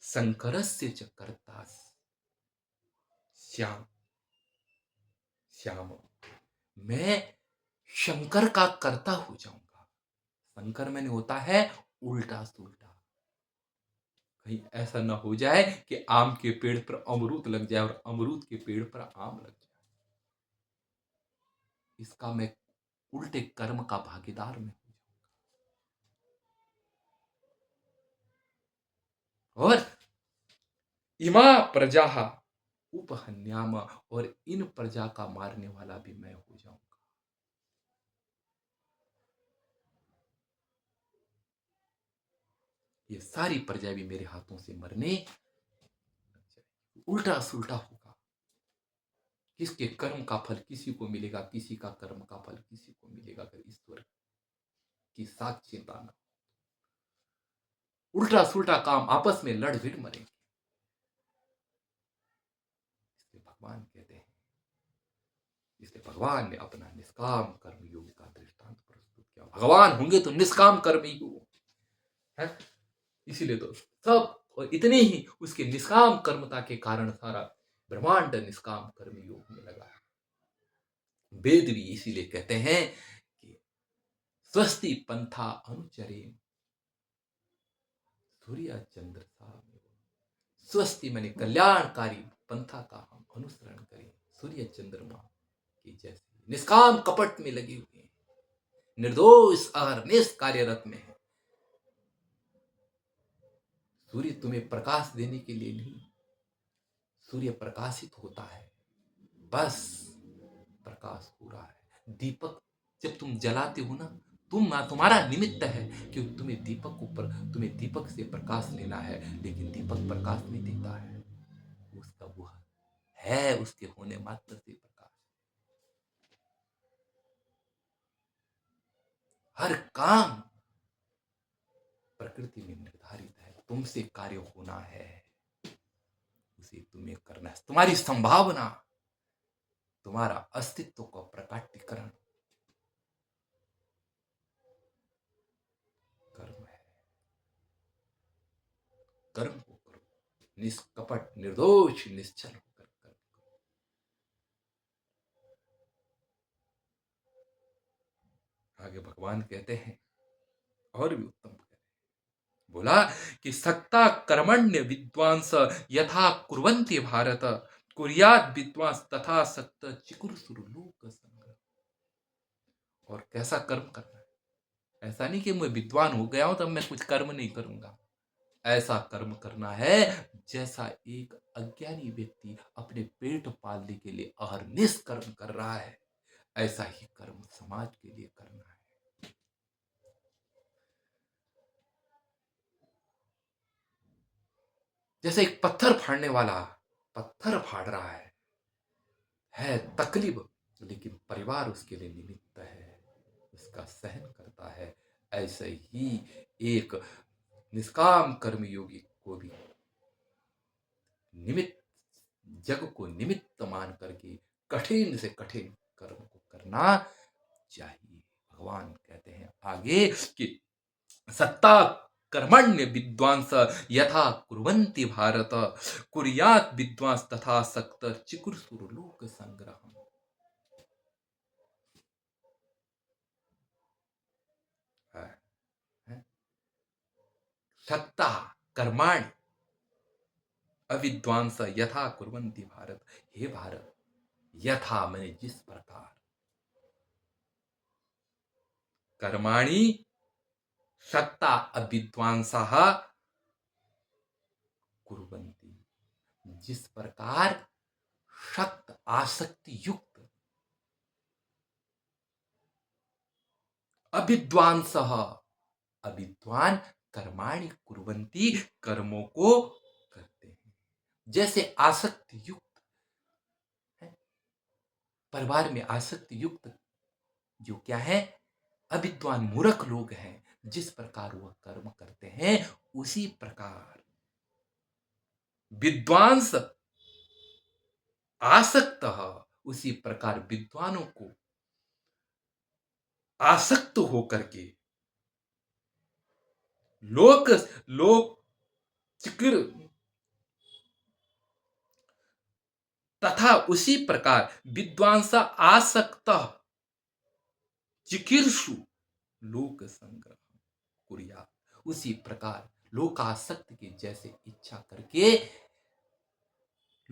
संकरस्य च कर्ता श्याम, श्याम, मैं शंकर का कर्ता हो जाऊंगा। शंकर मैंने होता है उल्टा सुल्टा। कहीं ऐसा ना हो जाए कि आम के पेड़ पर अमरूद लग जाए और अमरूद के पेड़ पर आम लग जाए। इसका मैं उल्टे कर्म का भागीदार में हो जाऊंगा। और इमा प्रजा उपहन्याम, और इन प्रजा का मारने वाला भी मैं हो जाऊंगा। ये सारी प्रजा भी मेरे हाथों से मरने, उल्टा सुल्टा होगा। किसके कर्म का फल किसी को मिलेगा, किसी का कर्म का फल किसी को मिलेगा। अगर ईश्वर की साक्षीता न, उल्टा सुल्टा काम आपस में लड़ भिड़ मरेंगे। इसलिए भगवान कहते हैं, इसलिए भगवान ने अपना निष्काम कर्म योग का दृष्टांत प्रस्तुत किया। भगवान होंगे तो निष्काम कर्मी हो है। इसीलिए तो सब, और इतने ही उसके निष्काम कर्मता के कारण सारा ब्रह्मांड निष्काम कर्म योग में लगा है। वेद भी इसीलिए कहते हैं कि स्वस्ति पंथा अनुचरे सूर्य चंद्र सा। स्वस्ति मैंने कल्याणकारी पंथा का हम अनुसरण करें, सूर्य चंद्रमा की जैसे निष्काम कपट में लगे हुए हैं, निर्दोष अहरनिश कार्यरत में है। सूर्य तुम्हें प्रकाश देने के लिए नहीं, सूर्य प्रकाशित होता है, बस प्रकाश हो रहा है। दीपक जब तुम जलाते हो ना, तुम्हारा निमित्त है कि तुम्हें दीपक से प्रकाश लेना है, लेकिन दीपक प्रकाश नहीं देता है। उसका वो है उसके होने मात्र से प्रकाश। हर काम प्रकृति में निर्धारित है, तुमसे कार्य होना है, उसे तुम्हें करना है। तुम्हारी संभावना, तुम्हारा अस्तित्व का प्रकटीकरण कर्म है। कर्म को करो, निष्कपट निर्दोष निश्चल होकर कर्म करो। आगे भगवान कहते हैं और भी उत्तम कहते हैं, बोला कि सक्ता कर्मण्य विद्वांस यथा कुर्वन्ति भारत, कुर्यात् विद्वांस तथा सक्त चिकुर लोक संग्रह। और कैसा कर्म करना है? ऐसा नहीं कि मैं विद्वान हो गया हूं तब मैं कुछ कर्म नहीं करूंगा। ऐसा कर्म करना है जैसा एक अज्ञानी व्यक्ति अपने पेट पालने के लिए अहरनिश कर्म कर रहा है, ऐसा ही कर्म समाज के लिए करना है। जैसे एक पत्थर फाड़ने वाला पत्थर फाड़ रहा है तकलीफ, लेकिन परिवार उसके लिए निमित्त है, उसका सहन करता है। ऐसे ही एक निष्काम कर्म योगी को भी निमित्त, जग को निमित्त मान करके कठिन से कठिन कर्म को करना चाहिए। भगवान कहते हैं आगे कि सत्ता कर्मण्य विद्वांस यथा कुर्वन्ति भारत, कुर्यात् विद्वांस तथा सक्त चिकुर लोक संग्रह। सत्ता कर्माणि अविद्वांस यथा कुर्वन्ति भारत। हे भारत, यथा मैंने जिस प्रकार, कर्माणि सत्ता अविद्वांसः कुर्वन्ति, जिस प्रकार शक्त आसक्ति युक्त अविद्वांसः, अविद्वान कर्माणि कुर्वन्ति, कर्मों को करते हैं। जैसे आसक्ति युक्त है, परिवार में आसक्ति युक्त जो क्या है, अविद्वान मूर्ख लोग हैं, जिस प्रकार वह कर्म करते हैं उसी प्रकार विद्वांस आसक्त, उसी प्रकार विद्वानों को आसक्त होकर के लोक लोक चिकिर तथा उसी प्रकार विद्वांस आसक्त चिकीर्षु लोक संग्रह कुर्यात्। उसी प्रकार लोकासक्त के जैसे इच्छा करके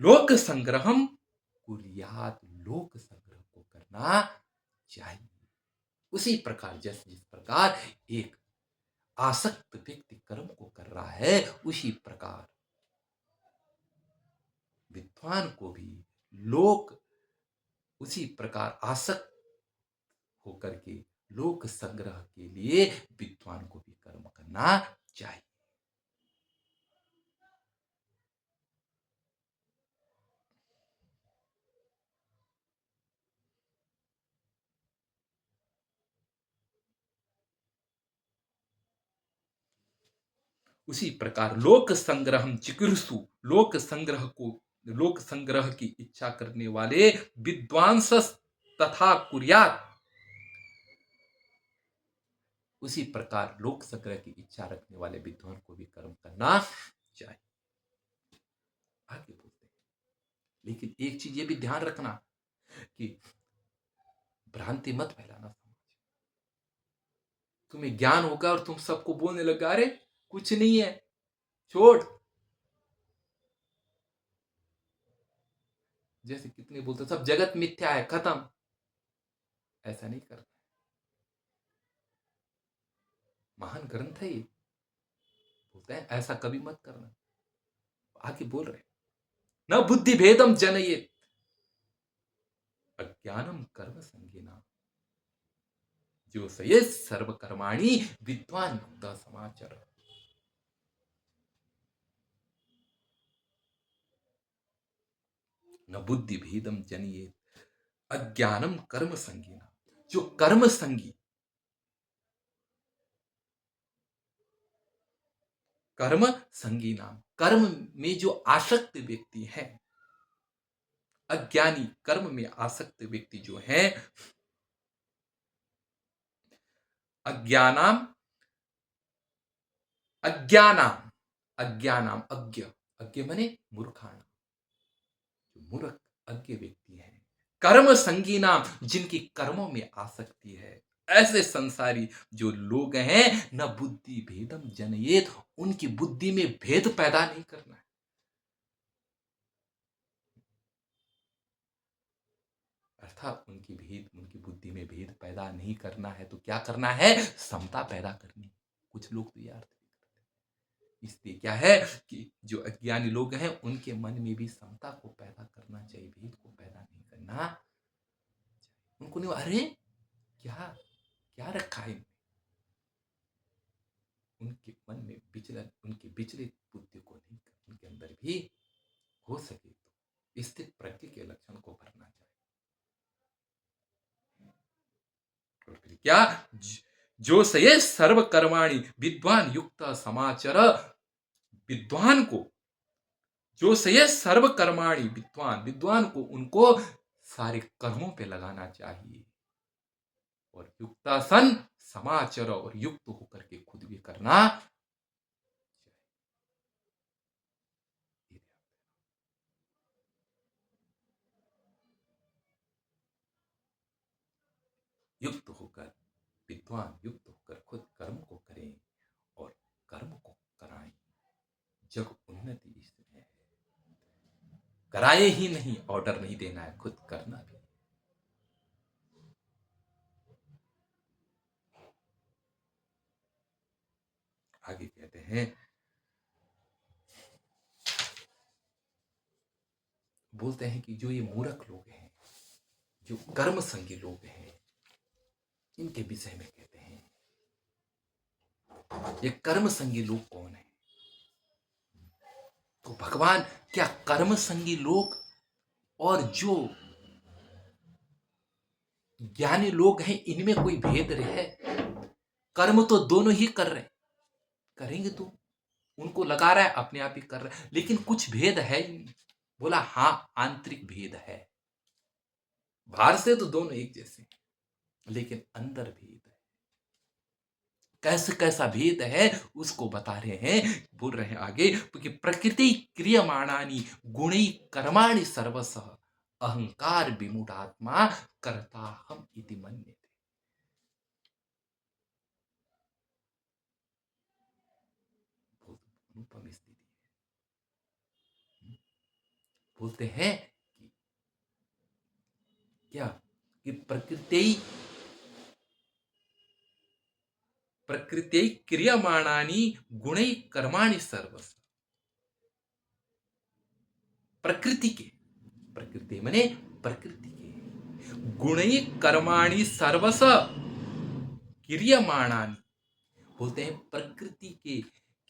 लोक संग्रहम कुर्यात्, लोक संग्रह को करना चाहिए। उसी प्रकार जिस प्रकार एक आसक्त व्यक्ति कर्म को कर रहा है, उसी प्रकार विद्वान को भी लोक उसी प्रकार आसक्त होकर के लोक संग्रह के लिए विद्वान को भी कर्म करना चाहिए। उसी प्रकार लोक संग्रहम चिकीर्षु, लोक संग्रह की इच्छा करने वाले विद्वांस तथा कुर्यात्, उसी प्रकार लोक संग्रह की इच्छा रखने वाले विद्वान को भी कर्म करना चाहिए। आगे बोलते हैं, लेकिन एक चीज ये भी ध्यान रखना कि भ्रांति मत फैलाना। तुम्हें ज्ञान होगा और तुम सबको बोलने लगा, अरे कुछ नहीं है, छोड़। जैसे कितने बोलते सब जगत मिथ्या है, खत्म। ऐसा नहीं करना। महान ग्रंथ है ये, बोलते हैं ऐसा कभी मत करना। आगे बोल रहे, न बुद्धि भेदम जनयेत अज्ञानम कर्म संगीना, जो सये सर्वकर्माणि विद्वान युक्त समाचर। न बुद्धि भेदम जनयेत अज्ञानम कर्म संगीना, जो कर्म संगी, कर्म संगीना, कर्म में जो आसक्त व्यक्ति है, अज्ञानी कर्म में आसक्त व्यक्ति जो है, अज्ञानाम अज्ञानाम अज्ञानाम अज्ञ, अज्ञ माने मूर्खाना, जो मूर्ख अज्ञ व्यक्ति है, कर्म संगी नाम, जिनकी कर्मों में आसक्ति है, ऐसे संसारी जो लोग हैं, न बुद्धि भेदम जनयेत, उनकी बुद्धि में भेद पैदा नहीं करना है। अर्थात उनकी बुद्धि में भेद पैदा नहीं करना है, तो क्या करना है? समता पैदा करनी। कुछ लोग तो यार इसलिए क्या है कि जो अज्ञानी लोग हैं, उनके मन में भी समता को पैदा करना चाहिए, भेद को पैदा नहीं करना। उनको नहीं, अरे क्या क्या रखा है, उनके मन में विचलन, उनके विचलित बुद्धि को नहीं, उनके अंदर भी हो सके तो स्थित प्रज्ञ के लक्षण को भरना चाहिए। और फिर क्या, जो सये सर्व कर्माणि विद्वान युक्त समाचर, विद्वान को जो सये सर्व कर्माणि, विद्वान को उनको सारे कर्मों पे लगाना चाहिए, और युक्ता सन समाचर, और युक्त होकर के खुद भी करना। युक्त होकर, विद्वान युक्त होकर खुद कर्म को करें और कर्म को कराएं। जग उन्नति इसमें है, कराए ही नहीं, ऑर्डर नहीं देना है, खुद करना भी। आगे कहते हैं, बोलते हैं कि जो ये मूर्ख लोग हैं, जो कर्म संगी लोग हैं, इनके विषय में कहते हैं, ये कर्म संगी लोग कौन है? तो भगवान, क्या कर्म संगी लोग और जो ज्ञानी लोग हैं, इनमें कोई भेद है? कर्म तो दोनों ही कर रहे, करेंगे तो उनको लगा रहा है, अपने आप ही कर रहा है, लेकिन कुछ भेद है ही नहीं। बोला हाँ, आंतरिक भेद है, बाहर से तो दोनों एक जैसे, लेकिन अंदर भेद है। कैसे कैसा भेद है उसको बता रहे हैं, बोल रहे हैं आगे कि प्रकृति क्रियमाणानि गुणी कर्माणि सर्वशः, अहंकार विमूढ़ात्मा कर्ता हम इति मन्यते। बहुत अनुपम स्थिति है। बोलते हैं कि क्या कि प्रकृत्यै क्रियमाणानि गुणैः कर्माणि सर्वस्य। प्रकृति माने प्रकृति के गुणैः कर्माणि सर्वस क्रियमाणानि। बोलते हैं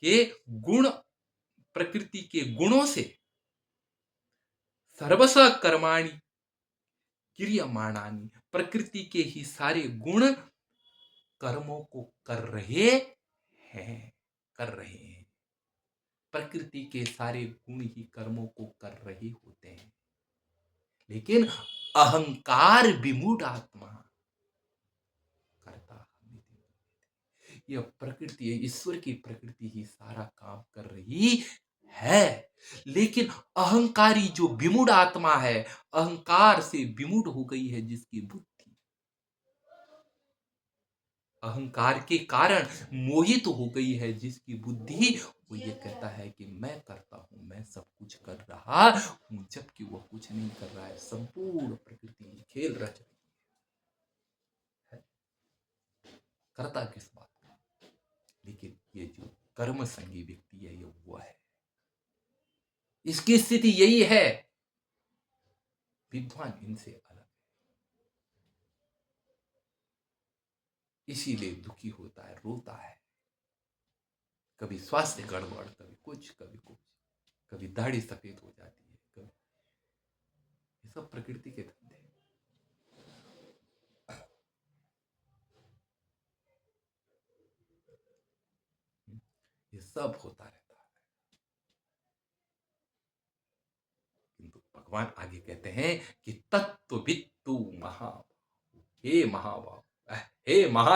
के गुण प्रकृति के गुणों से सर्वस कर्माणि क्रियमाणानि, प्रकृति के ही सारे गुण कर्मों को कर रहे हैं। प्रकृति के सारे गुण ही कर्मों को कर रहे होते हैं, लेकिन अहंकार विमूढ़ आत्मा करता है। यह प्रकृति है, ईश्वर की प्रकृति ही सारा काम कर रही है, लेकिन अहंकारी जो विमूढ़ आत्मा है, अहंकार से विमूढ़ हो गई है जिसकी बुद्धि, अहंकार के कारण मोहित हो गई है जिसकी बुद्धि, वो ये कहता है कि मैं करता हूं, मैं सब कुछ कर रहा हूं, जबकि वह कुछ नहीं कर रहा है। संपूर्ण प्रकृति खेल रच रही है, करता किस बात का? लेकिन ये जो कर्म संगी व्यक्ति है, ये वो है, इसकी स्थिति यही है। विद्वान इनसे अलग है, इसीलिए दुखी होता है, रोता है, कभी स्वास्थ्य गड़बड़, कभी कुछ, कभी दाढ़ी सफेद हो जाती है, कभी, ये सब प्रकृति के धंधे हैं। ये सब होता रहता है, किंतु भगवान आगे कहते हैं कि तत्ववित्तु महाभाव, हे महाभाव, हे महा